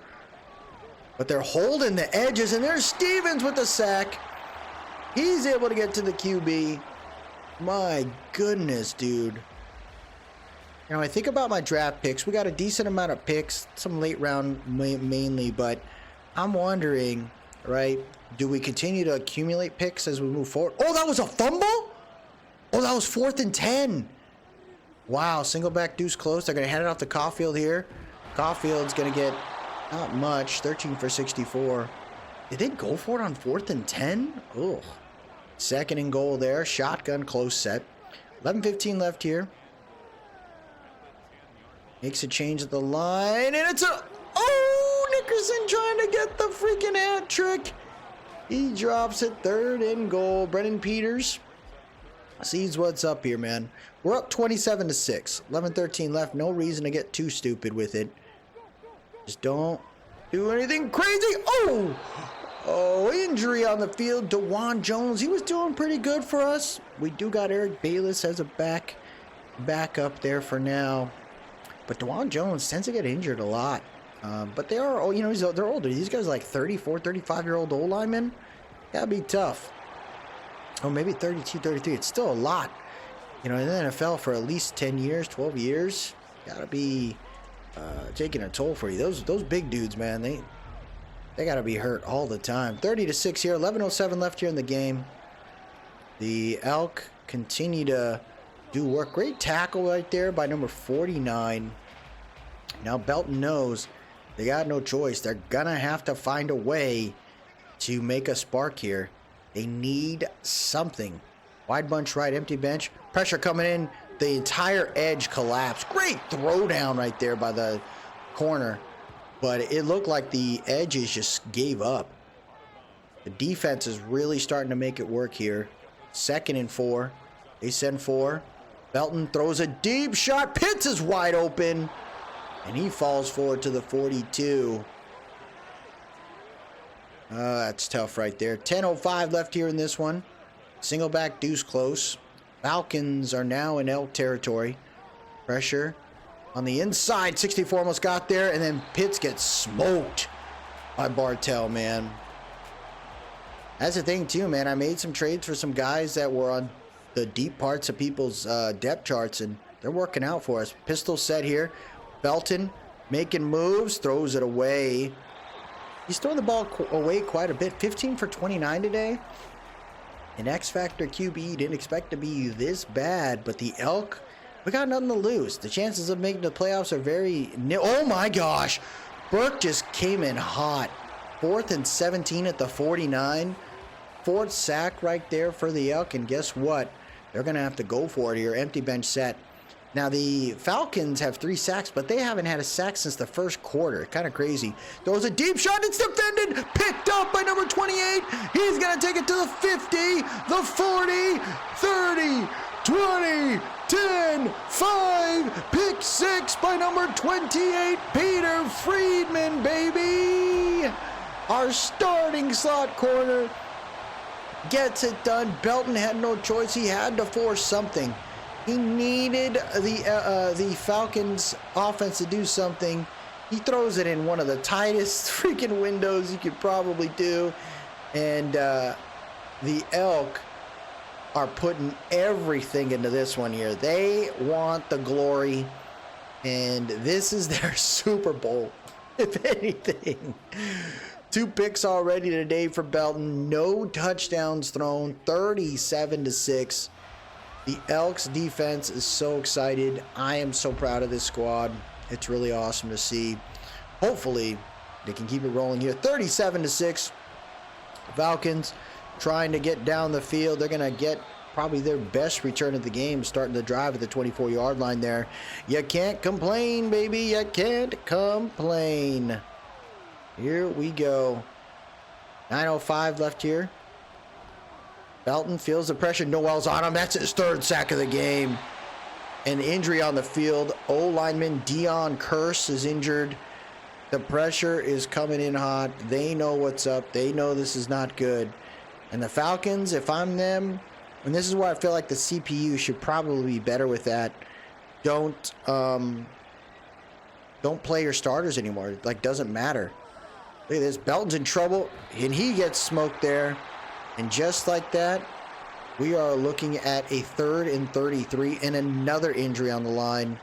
But they're holding the edges, and there's Stevens with the sack. He's able to get to the QB. My goodness, dude. You know, I think about my draft picks. We got a decent amount of picks, some late round mainly, but I'm wondering, right, do we continue to accumulate picks as we move forward? Oh, that was a fumble? Oh, that was 4th and 10. Wow, single back deuce close. They're going to hand it off to Caulfield here. Caulfield's going to get not much, 13 for 64. Did they go for it on 4th and 10? Oh, 2nd and goal there. Shotgun close set. 11:15 left here. Makes a change at the line, and it's a... Oh, Nickerson trying to get the freaking hat trick. He drops it. 3rd and goal. Brennan Peters sees what's up here, man. We're up 27-6. 11:13 left. No reason to get too stupid with it. Just don't do anything crazy. Oh, injury on the field. DeJuan Jones, he was doing pretty good for us. We do got Eric Bayless as a back up there for now. But DeJuan Jones tends to get injured a lot. But they are, you know, they're older. These guys are like 34, 35-year-old O linemen. That'd be tough. Oh, maybe 32, 33. It's still a lot. You know, in the NFL for at least 10 years, 12 years. Gotta be taking a toll for you. Those big dudes, man, they gotta be hurt all the time. 30-6 here. 11:07 left here in the game. The Elk continue to do work. Great tackle right there by number 49. Now Belton knows they got no choice. They're gonna have to find a way to make a spark here. They need something. Wide bunch right, empty bench. Pressure coming in. The entire edge collapsed. Great throwdown right there by the corner. But it looked like the edges just gave up. The defense is really starting to make it work here. 2nd and 4. They send 4. Belton throws a deep shot. Pitts is wide open. And he falls forward to the 42. That's tough right there. 10:05 left here in this one. Single back deuce close. Falcons are now in Elk territory. Pressure on the inside. 64 almost got there. And then Pitts gets smoked by Bartell, man. That's the thing too, man. I made some trades for some guys that were on the deep parts of people's depth charts, and they're working out for us. Pistol set here. Belton making moves, throws it away. He's throwing the ball away quite a bit. 15 for 29 today. An X Factor QB, didn't expect to be this bad, but the Elk, we got nothing to lose. The chances of making the playoffs are very oh my gosh. Burke just came in hot. 4th and 17 at the 49. 4th sack right there for the Elk, and guess what? They're going to have to go for it here. Empty bench set. Now, the Falcons have 3 sacks, but they haven't had a sack since the first quarter. Kind of crazy. Throws a deep shot. It's defended. Picked up by number 28. He's going to take it to the 50, the 40, 30, 20, 10, 5. Pick 6 by number 28, Peter Friedman, baby. Our starting slot corner gets it done. Belton had no choice. He had to force something. He needed the Falcons offense to do something. He throws it in one of the tightest freaking windows you could probably do. And the Elk are putting everything into this one here. They want the glory. And this is their Super Bowl, if anything. 2 picks already today for Belton. No touchdowns thrown. 37-6. The Elks defense is so excited. I am so proud of this squad. It's really awesome to see. Hopefully, they can keep it rolling here. 37-6. Falcons trying to get down the field. They're going to get probably their best return of the game, starting the drive at the 24-yard line there. You can't complain, baby. You can't complain. Here we go. 9:05 left here. Belton feels the pressure. Noel's on him. That's his 3rd sack of the game. An injury on the field. O-lineman Dion Curse is injured. The pressure is coming in hot. They know what's up. They know this is not good. And the Falcons, if I'm them, and this is where I feel like the CPU should probably be better with that. Don't play your starters anymore. Like, doesn't matter. Look at this. Belton's in trouble, and he gets smoked there. And just like that, we are looking at a 3rd and 33 and another injury on the line.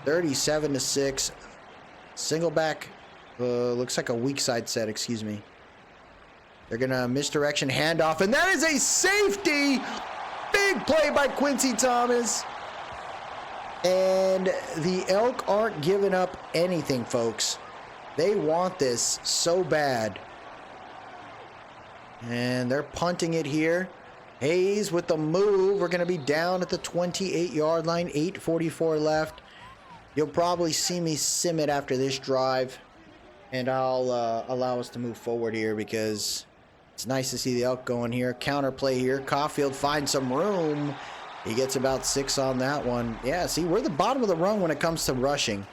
37-6. Single back. Looks like a weak side set, excuse me. They're going to misdirection handoff, and that is a safety. Big play by Quincy Thomas. And the Elk aren't giving up anything, folks. They want this so bad. And they're punting it here. Hayes with the move. We're going to be down at the 28-yard line. 8:44 left. You'll probably see me sim it after this drive. And I'll allow us to move forward here because it's nice to see the Elk going here. Counter play here. Caulfield finds some room. He gets about 6 on that one. Yeah, see, we're the bottom of the run when it comes to rushing.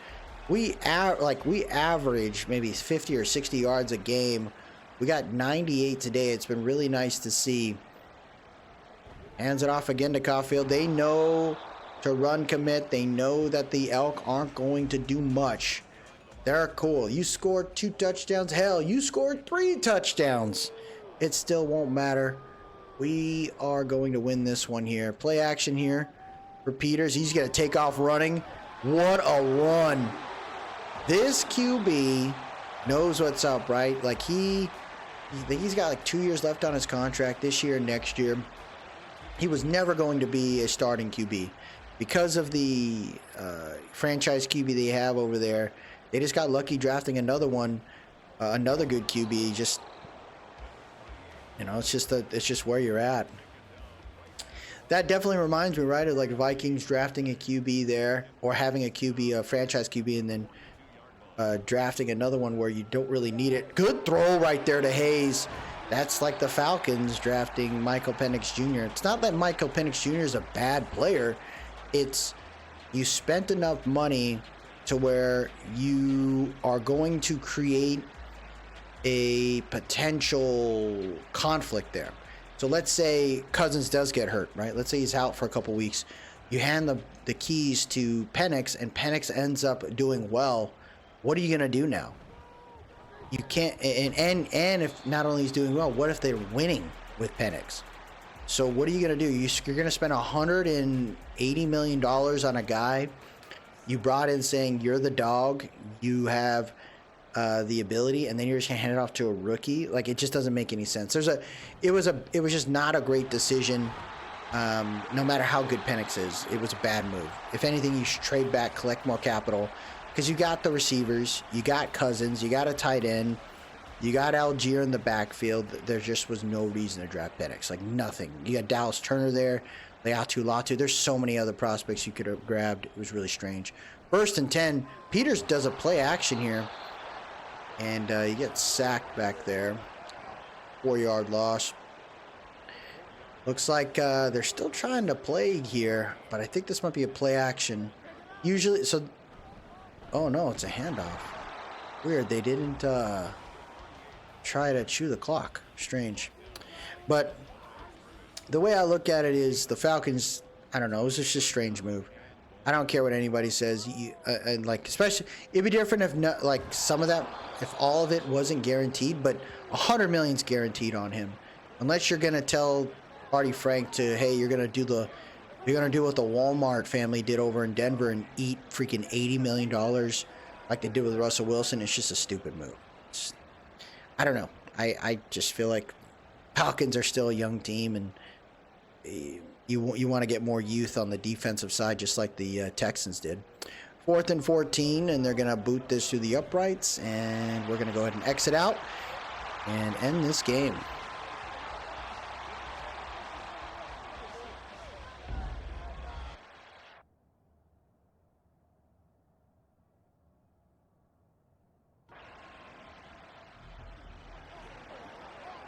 We average maybe 50 or 60 yards a game. We got 98 today. It's been really nice to see. Hands it off again to Caulfield. They know to run commit. They know that the Elk aren't going to do much. They're cool. You scored 2 touchdowns. Hell, you scored 3 touchdowns. It still won't matter. We are going to win this one here. Play action here for Peters. He's going to take off running. What a run. This QB knows what's up, right? Like he's got like 2 years left on his contract, this year and next year. He was never going to be a starting QB because of the franchise QB they have over there. They just got lucky drafting another one, another good QB. Just You know, it's just where you're at. That definitely reminds me, right, of like Vikings drafting a QB there, or having a QB, a franchise QB, and then drafting another one where you don't really need it. Good throw right there to Hayes. That's like the Falcons drafting Michael Penix Jr. It's not that Michael Penix Jr. is a bad player. It's you spent enough money to where you are going to create a potential conflict there. So let's say Cousins does get hurt, right? Let's say he's out for a couple weeks. You hand the keys to Penix, and Penix ends up doing well. What are you going to do now? You can't, and if not only he's doing well, what if they're winning with Penix? So what are you going to do? You're going to spend $180 million on a guy you brought in saying you're the dog, you have the ability, and then you're just gonna hand it off to a rookie. Like, it just doesn't make any sense. It was just not a great decision. No matter how good Penix is, it was a bad move. If anything, you should trade back, collect more capital, because you got the receivers, you got Cousins, you got a tight end, you got Algier in the backfield. There just was no reason to draft Penix. Like, nothing. You got Dallas Turner there, Leatu Latu. There's so many other prospects you could have grabbed. It was really strange. 1st and 10. Peters does a play action here, and he gets sacked back there. 4-yard loss. Looks like they're still trying to play here, but I think this might be a play action. Usually, so... Oh, no, it's a handoff. Weird, they didn't try to chew the clock. Strange. But the way I look at it is the Falcons, I don't know, it was just a strange move. I don't care what anybody says. And like, especially, it'd be different if not, like, some of that, if all of it wasn't guaranteed, but $100 million's guaranteed on him. Unless you're gonna tell Barty Frank to, hey, you're gonna do what the Walmart family did over in Denver and eat freaking $80 million like they did with Russell Wilson. It's just a stupid move. I don't know. I just feel like Falcons are still a young team, and you want to get more youth on the defensive side, just like the Texans did. 4th and 14, and they're going to boot this through the uprights, and we're going to go ahead and exit out and end this game.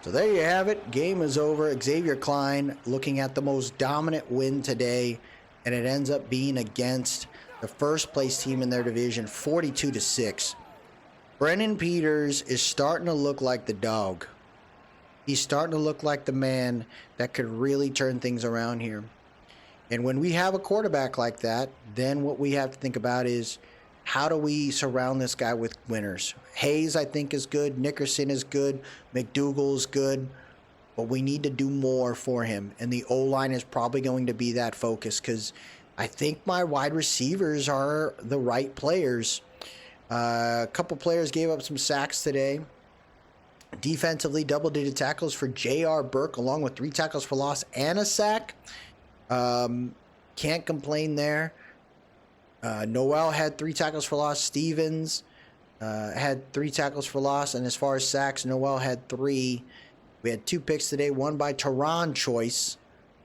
So there you have it. Game is over. Xavier Klein looking at the most dominant win today, and it ends up being against the first place team in their division, 42-6. Brennan Peters is starting to look like the dog. He's starting to look like the man that could really turn things around here. And when we have a quarterback like that, then what we have to think about is, how do we surround this guy with winners? Hayes, I think, is good. Nickerson is good. McDougal is good. But we need to do more for him. And the O-line is probably going to be that focus, because I think my wide receivers are the right players. A couple players gave up some sacks today. Defensively, double-digit tackles for J.R. Burke, along with 3 tackles for loss and a sack. Can't complain there. Noel had 3 tackles for loss. Stevens had 3 tackles for loss. And as far as sacks, Noel had 3. We had 2 picks today. One by Teron Choice.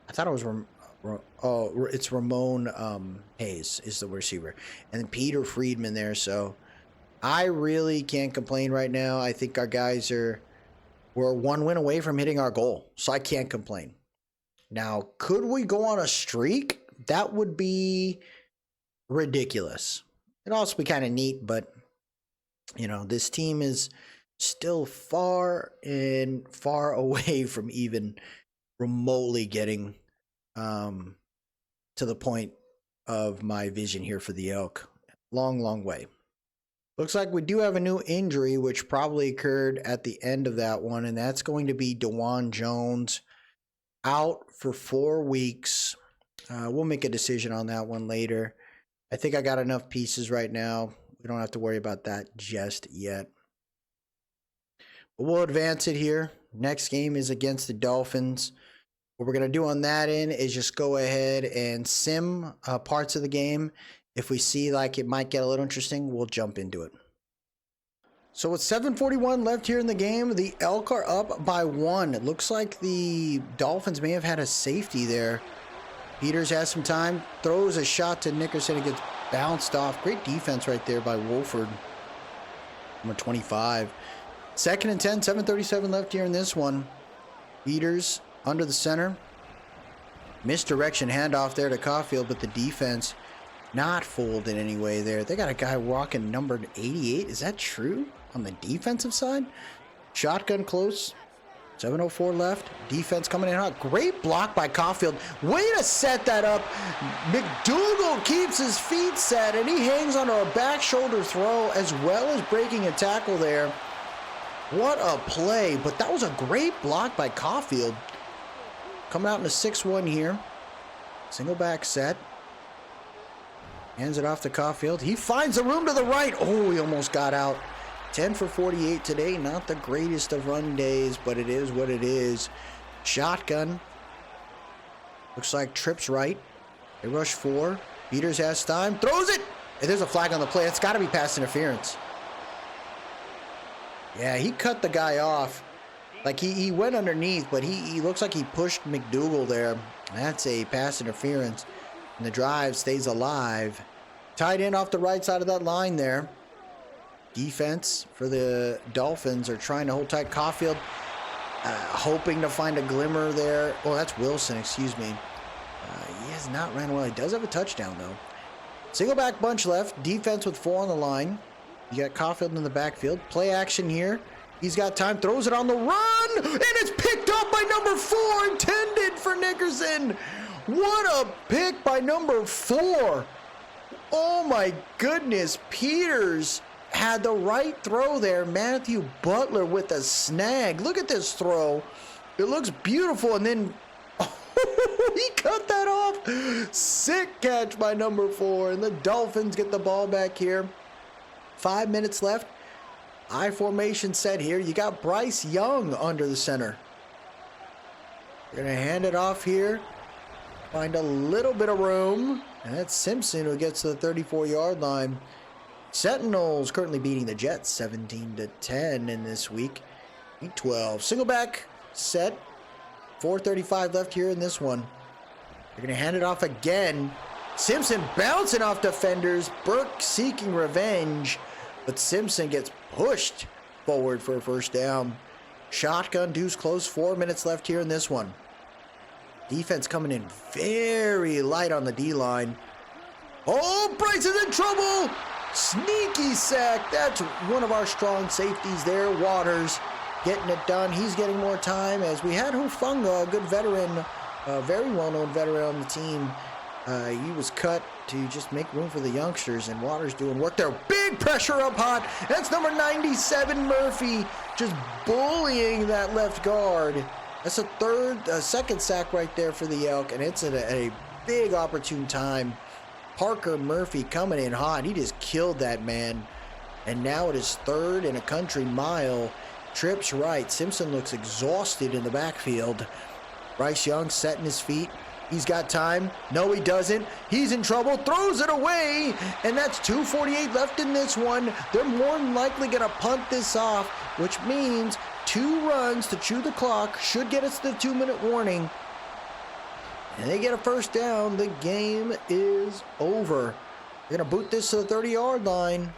I thought it was it's Ramon Hayes is the receiver. And then Peter Friedman there. So I really can't complain right now. I think our guys we're 1 win away from hitting our goal. So I can't complain. Now, could we go on a streak? That would be ridiculous. It'd also be kind of neat, but you know, this team is still far away from even remotely getting to the point of my vision here for the Elk. Long way. Looks like we do have a new injury, which probably occurred at the end of that one, and that's going to be DeJuan Jones, out for 4 weeks. We'll make a decision on that one later. I think I got enough pieces right now. We don't have to worry about that just yet. But we'll advance it here. Next game is against the Dolphins. What we're going to do on that end is just go ahead and sim parts of the game. If we see like it might get a little interesting, we'll jump into it. So with 7:41 left here in the game, the Elk are up by 1. It looks like the Dolphins may have had a safety there. Peters has some time, throws a shot to Nickerson. It gets bounced off. Great defense right there by Wolford, number 25. 2nd and 10, 7:37 left here in this one. Peters under the center. Misdirection handoff there to Caulfield, but the defense not fooled in any way there. They got a guy walking numbered 88. Is that true on the defensive side? Shotgun close. 7:04 left. Defense coming in hot. Great block by Caulfield. Way to set that up. McDougal keeps his feet set, and he hangs onto a back shoulder throw as well as breaking a tackle there. What a play. But that was a great block by Caulfield. Coming out in a 6-1 here. Single back set. Hands it off to Caulfield. He finds the room to the right. Oh, he almost got out. 10 for 48 today. Not the greatest of run days, but it is what it is. Shotgun. Looks like trips right. They rush 4. Peters has time. Throws it. And there's a flag on the play. It's got to be pass interference. Yeah, he cut the guy off. Like he went underneath, but he looks like he pushed McDougal there. That's a pass interference. And the drive stays alive. Tight end off the right side of that line there. Defense for the Dolphins are trying to hold tight. Caulfield hoping to find a glimmer there. Oh, that's Wilson, excuse me. He has not ran well. He does have a touchdown, though. Single back bunch left. Defense with 4 on the line. You got Caulfield in the backfield. Play action here. He's got time. Throws it on the run. And it's picked up by number 4. Intended for Nickerson. What a pick by number 4. Oh, my goodness. Peters had the right throw there. Matthew Butler with a snag. Look at this throw. It looks beautiful. And then he cut that off. Sick catch by number 4. And the Dolphins get the ball back here. 5 minutes left. I formation set here. You got Bryce Young under the center. They're going to hand it off here. Find a little bit of room. And that's Simpson who gets to the 34-yard line. Sentinels currently beating the Jets 17-10 in this week. Week 12. Single back set. 4:35 left here in this one. They're going to hand it off again. Simpson bouncing off defenders. Burke seeking revenge. But Simpson gets pushed forward for a first down. Shotgun deuce close. 4 minutes left here in this one. Defense coming in very light on the D-line. Oh, Bryce is in trouble. Sneaky sack. That's one of our strong safeties there. Waters getting it done. He's getting more time as we had Hufunga, a good veteran, a very well-known veteran on the team. He was cut to just make room for the youngsters, and Waters doing work there. Big pressure up hot. That's number 97, Murphy, just bullying that left guard. That's a second sack right there for the Elk, and it's at a big opportune time. Parker Murphy coming in hot. He just killed that man. And now it is 3rd and a country mile. Trips right. Simpson looks exhausted in the backfield. Bryce Young setting his feet. He's got time. No, he doesn't. He's in trouble. Throws it away. And that's 2:48 left in this one. They're more than likely going to punt this off, which means 2 runs to chew the clock. Should get us the 2-minute warning. And they get a first down. The game is over. They're going to boot this to the 30-yard line.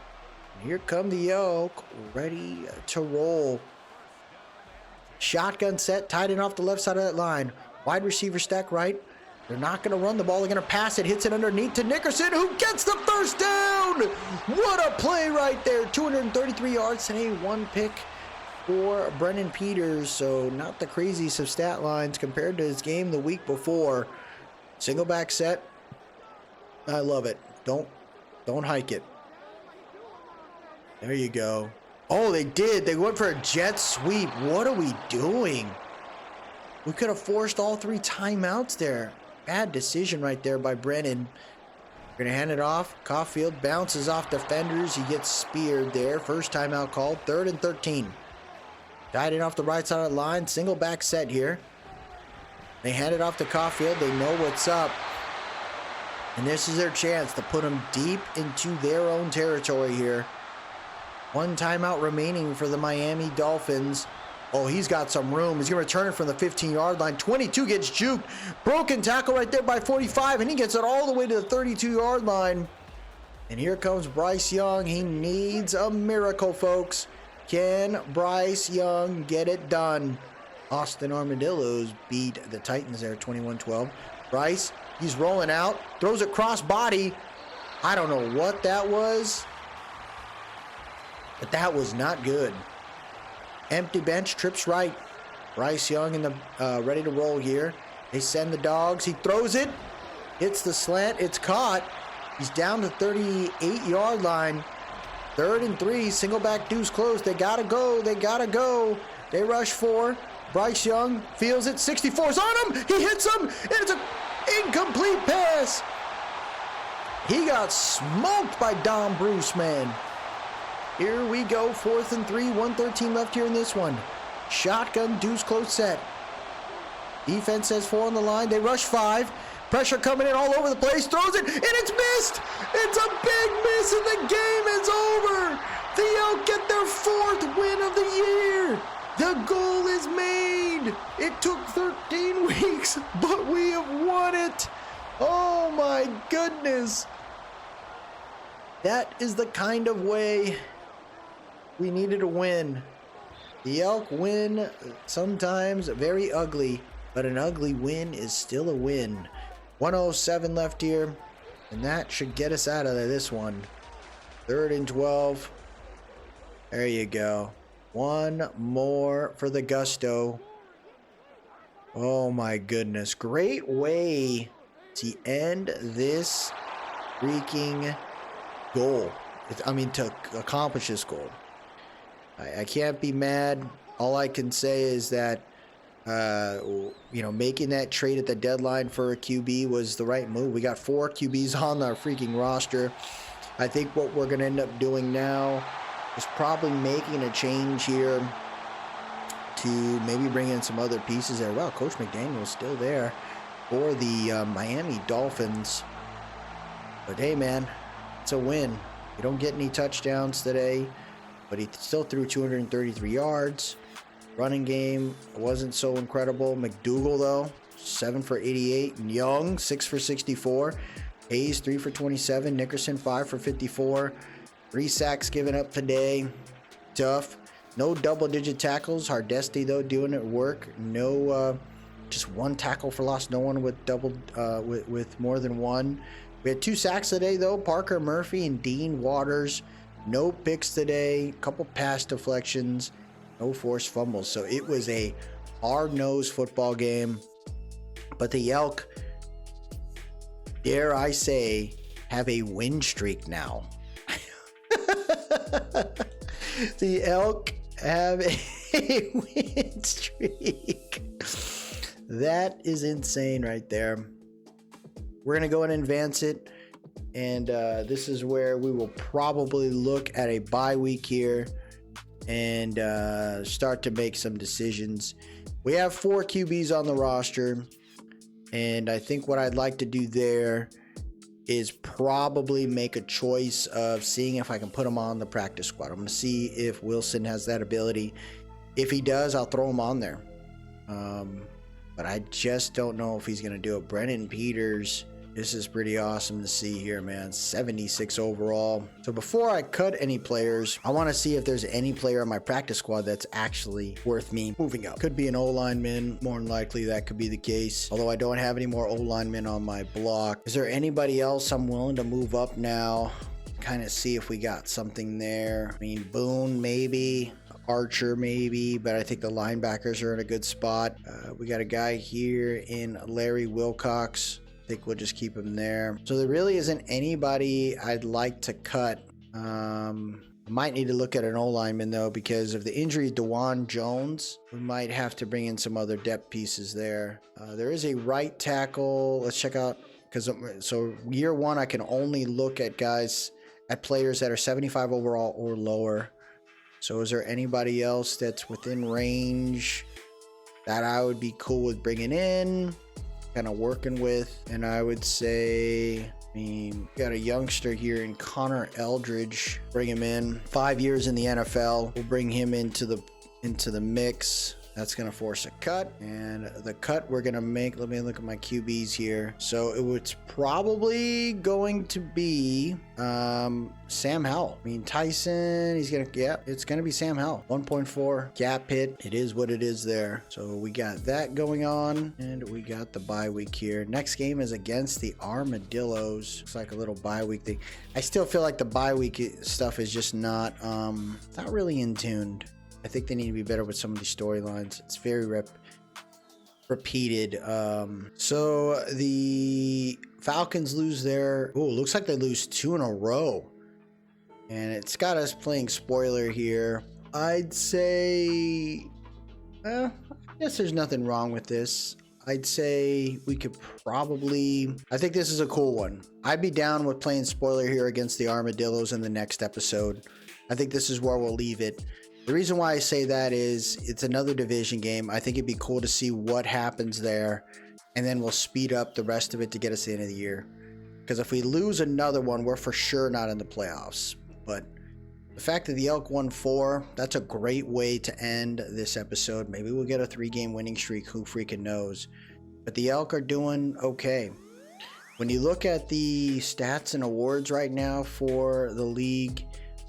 And here come the Elk, ready to roll. Shotgun set, tight end off the left side of that line. Wide receiver stack right. They're not going to run the ball. They're going to pass it. Hits it underneath to Nickerson, who gets the first down. What a play right there. 233 yards today. 1 pick for Brennan Peters. So not the craziest of stat lines compared to his game the week before. Single back set. I love it. Don't hike it. There you go. Oh, they did. They went for a jet sweep. What are we doing? We could have forced all 3 timeouts there. Bad decision right there by Brennan. We're going to hand it off. Caulfield bounces off defenders. He gets speared there. First timeout called. 3rd and 13. Tied it off the right side of the line. Single back set here. They hand it off to Caulfield. They know what's up. And this is their chance to put them deep into their own territory here. One timeout remaining for the Miami Dolphins. Oh, he's got some room. He's going to return it from the 15-yard line. 22 gets juked. Broken tackle right there by 45, and he gets it all the way to the 32-yard line. And here comes Bryce Young. He needs a miracle, folks. Can Bryce Young get it done? Austin Armadillos beat the Titans there 21-12. Bryce, he's rolling out. Throws it cross body. I don't know what that was, but that was not good. Empty bench, trips right. Bryce Young in the ready to roll here. They send the dogs. He throws it. Hits the slant. It's caught. He's down to 38-yard line. 3rd and 3. Single back deuce close. They gotta go. They gotta go. They rush 4. Bryce Young feels it. 64's on him. He hits him. And it's an incomplete pass. He got smoked by Dom Bruce, man. Here we go, 4th and 3, 1:13 left here in this one. Shotgun, deuce, close set. Defense has 4 on the line. They rush 5. Pressure coming in all over the place. Throws it, and it's missed. It's a big miss, and the game is over. The Elks get their 4th win of the year. The goal is made. It took 13 weeks, but we have won it. Oh my goodness. That is the kind of way we needed to win. The Elk win sometimes very ugly, but an ugly win is still a win. 1:07 left here, and that should get us out of this one. 3rd and 12. There you go. One more for the gusto. Oh my goodness. Great way to end this freaking goal. To accomplish this goal. I can't be mad. All I can say is that, making that trade at the deadline for a QB was the right move. We got 4 QBs on our freaking roster. I think what we're going to end up doing now is probably making a change here to maybe bring in some other pieces there. Wow, Coach McDaniel's still there for the Miami Dolphins. But hey, man, it's a win. You don't get any touchdowns today, but he still threw 233 yards. Running game wasn't so incredible. McDougal, though, 7 for 88. And Young, 6 for 64. Hayes, 3 for 27. Nickerson, 5 for 54. 3 sacks given up today. Tough. No double-digit tackles. Hardesty, though, doing it work. No, just 1 tackle for loss. No one with with more than 1. We had 2 sacks today, though. Parker Murphy and Dean Waters. No picks today. Couple pass deflections. No forced fumbles. So it was a hard-nosed football game. But the Elk, dare I say, have a win streak now. The Elk have a win streak. That is insane right there. We're going to go and advance it. And this is where we will probably look at a bye week here and start to make some decisions. We have 4 QBs on the roster. And I think what I'd like to do there is probably make a choice of seeing if I can put him on the practice squad. I'm going to see if Wilson has that ability. If he does, I'll throw him on there. But I just don't know if he's going to do it. Brennan Peters, this is pretty awesome to see here, man. 76 overall. So before I cut any players, I want to see if there's any player on my practice squad that's actually worth me moving up. Could be an O-lineman. More than likely, that could be the case. Although I don't have any more O-linemen on my block. Is there anybody else I'm willing to move up now? Kind of see if we got something there. I mean, Boone, maybe. Archer, maybe. But I think the linebackers are in a good spot. We got a guy here in Larry Wilcox. I think we'll just keep him there. So there really isn't anybody I'd like to cut. I might need to look at an O-lineman, though, because of the injury of DeJuan Jones. We might have to bring in some other depth pieces there. There is a right tackle. Let's check out, so year 1, I can only look at players that are 75 overall or lower. So is there anybody else that's within range that I would be cool with bringing in? Kind of working with? And I would say I mean, got a youngster here in Connor Eldridge. Bring him in. 5 years in the NFL. We'll bring him into the mix. That's going to force a cut. And the cut we're going to make, let me look at my QBs here. So it's probably going to be Sam Howell. I mean, Tyson, he's going to, yeah, it's going to be Sam Howell. 1.4 gap hit. It is what it is there. So we got that going on. And we got the bye week here. Next game is against the Armadillos. Looks like a little bye week thing. I still feel like the bye week stuff is just not really in tuned. I think they need to be better with some of these storylines. It's very repeated. So the Falcons lose their... Oh, looks like they lose 2 in a row. And it's got us playing spoiler here. I'd say... I guess there's nothing wrong with this. I'd say we could probably... I think this is a cool one. I'd be down with playing spoiler here against the Armadillos in the next episode. I think this is where we'll leave it. The reason why I say that is it's another division game. I think it'd be cool to see what happens there, and then we'll speed up the rest of it to get us to the end of the year. Because if we lose another one, we're for sure not in the playoffs. But the fact that the Elk won 4, that's a great way to end this episode. Maybe we'll get a 3-game winning streak. Who freaking knows? But the Elk are doing okay. When you look at the stats and awards right now for the league,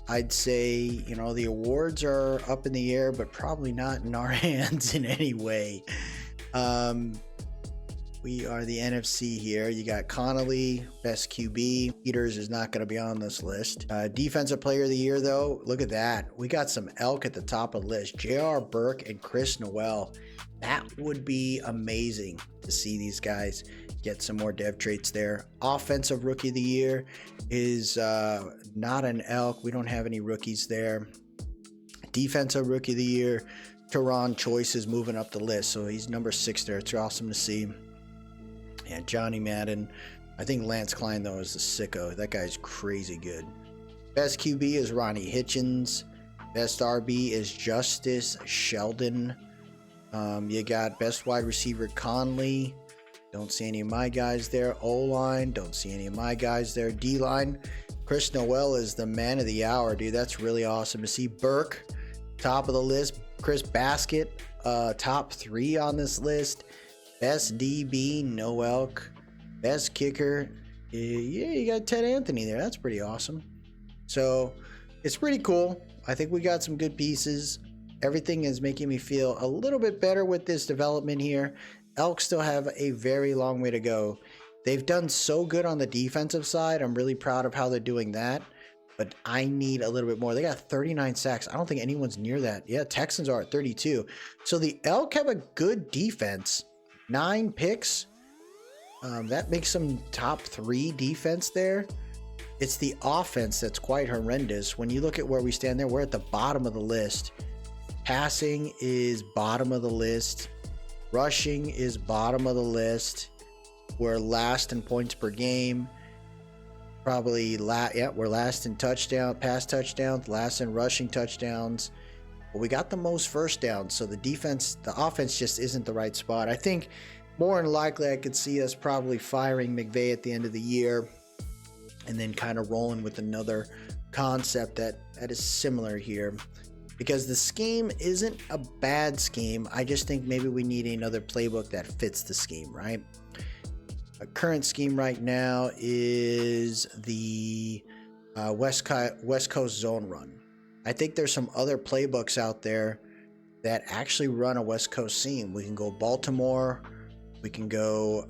I'd say, you know, the awards are up in the air, but probably not in our hands in any way. We are the NFC here. You got Connolly, best QB. Peters is not going to be on this list. Defensive player of the year, though, look at that. We got some Elk at the top of the list. J.R. Burke and Chris Noel. That would be amazing to see these guys get some more dev traits there. Offensive rookie of the year is not an Elk. We don't have any rookies there. Defensive rookie of the year, Teron Choice is moving up the list, so he's number 6 there. It's awesome to see. And Johnny Madden. I think Lance Klein, though, is the sicko. That guy's crazy good. Best QB is Ronnie Hitchens. Best RB is Justice Sheldon. You got best wide receiver Conley. Don't see any of my guys there. O-line. Don't see any of my guys there. D-line. Chris Noel is the man of the hour, dude. That's really awesome to see. Burke, top of the list. Chris Basket, top 3 on this list. Best DB, no Elk. Best kicker, yeah, you got Ted Anthony there. That's pretty awesome. So it's pretty cool. I think we got some good pieces. Everything is making me feel a little bit better with this development here. Elks still have a very long way to go. They've done so good on the defensive side. I'm really proud of how they're doing that. But I need a little bit more. They got 39 sacks. I don't think anyone's near that. Yeah, Texans are at 32. So the Elk have a good defense. 9 picks. That makes them top 3 defense there. It's the offense that's quite horrendous. When you look at where we stand there, we're at the bottom of the list. Passing is bottom of the list. Rushing is bottom of the list. We're last in points per game. Probably we're last in pass touchdowns, last in rushing touchdowns. But we got the most first downs, so the offense just isn't the right spot. I think more than likely I could see us probably firing McVay at the end of the year and then kind of rolling with another concept that is similar here. Because the scheme isn't a bad scheme. I just think maybe we need another playbook that fits the scheme, right? A current scheme right now is the West Coast zone run. I think there's some other playbooks out there that actually run a West Coast scheme. We can go Baltimore. We can go,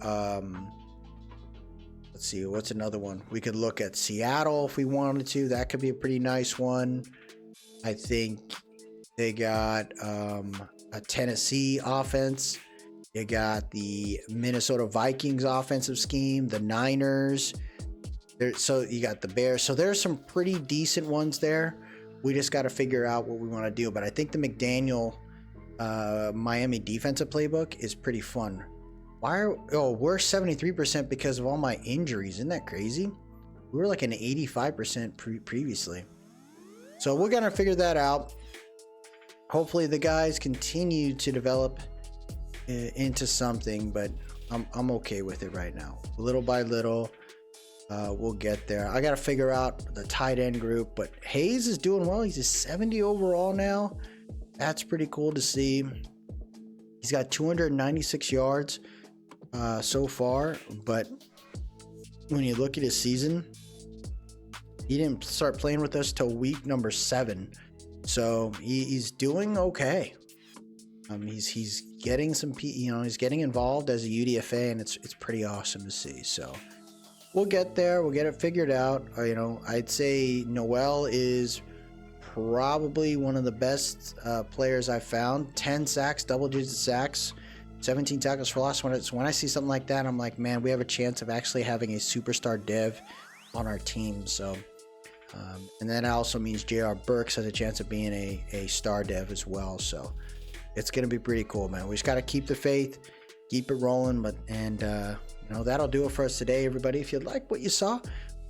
let's see, what's another one? We could look at Seattle if we wanted to. That could be a pretty nice one. I think they got a Tennessee offense. You got the Minnesota Vikings offensive scheme, the Niners. So you got the Bears. So there's some pretty decent ones there. We just got to figure out what we want to do. But I think the McDaniel Miami defensive playbook is pretty fun. We're 73% because of all my injuries. Isn't that crazy? We were like an 85% previously. So we're going to figure that out. Hopefully the guys continue to develop into something, but I'm okay with it right now. Little by little, We'll get there. I got to figure out the tight end group, but Hayes is doing well. He's a 70 overall now. That's pretty cool to see. He's got 296 yards so far, but when you look at his season, he didn't start playing with us till week number 7. So he's doing okay. He's getting some, he's getting involved as a UDFA, and it's pretty awesome to see. So we'll get there. We'll get it figured out. I'd say Noel is probably one of the best players I've found. 10 sacks, double-digit sacks, 17 tackles for loss. When I see something like that, I'm like, man, we have a chance of actually having a superstar dev on our team. So, and that also means J.R. Burks has a chance of being a star dev as well. So it's going to be pretty cool, man. We just got to keep the faith, keep it rolling. That'll do it for us today, everybody. If you like what you saw,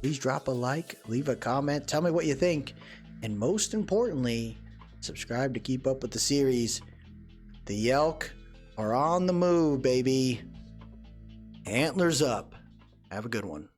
please drop a like, leave a comment, tell me what you think, and most importantly, subscribe to keep up with the series. The Elk are on the move, baby. Antlers up. Have a good one.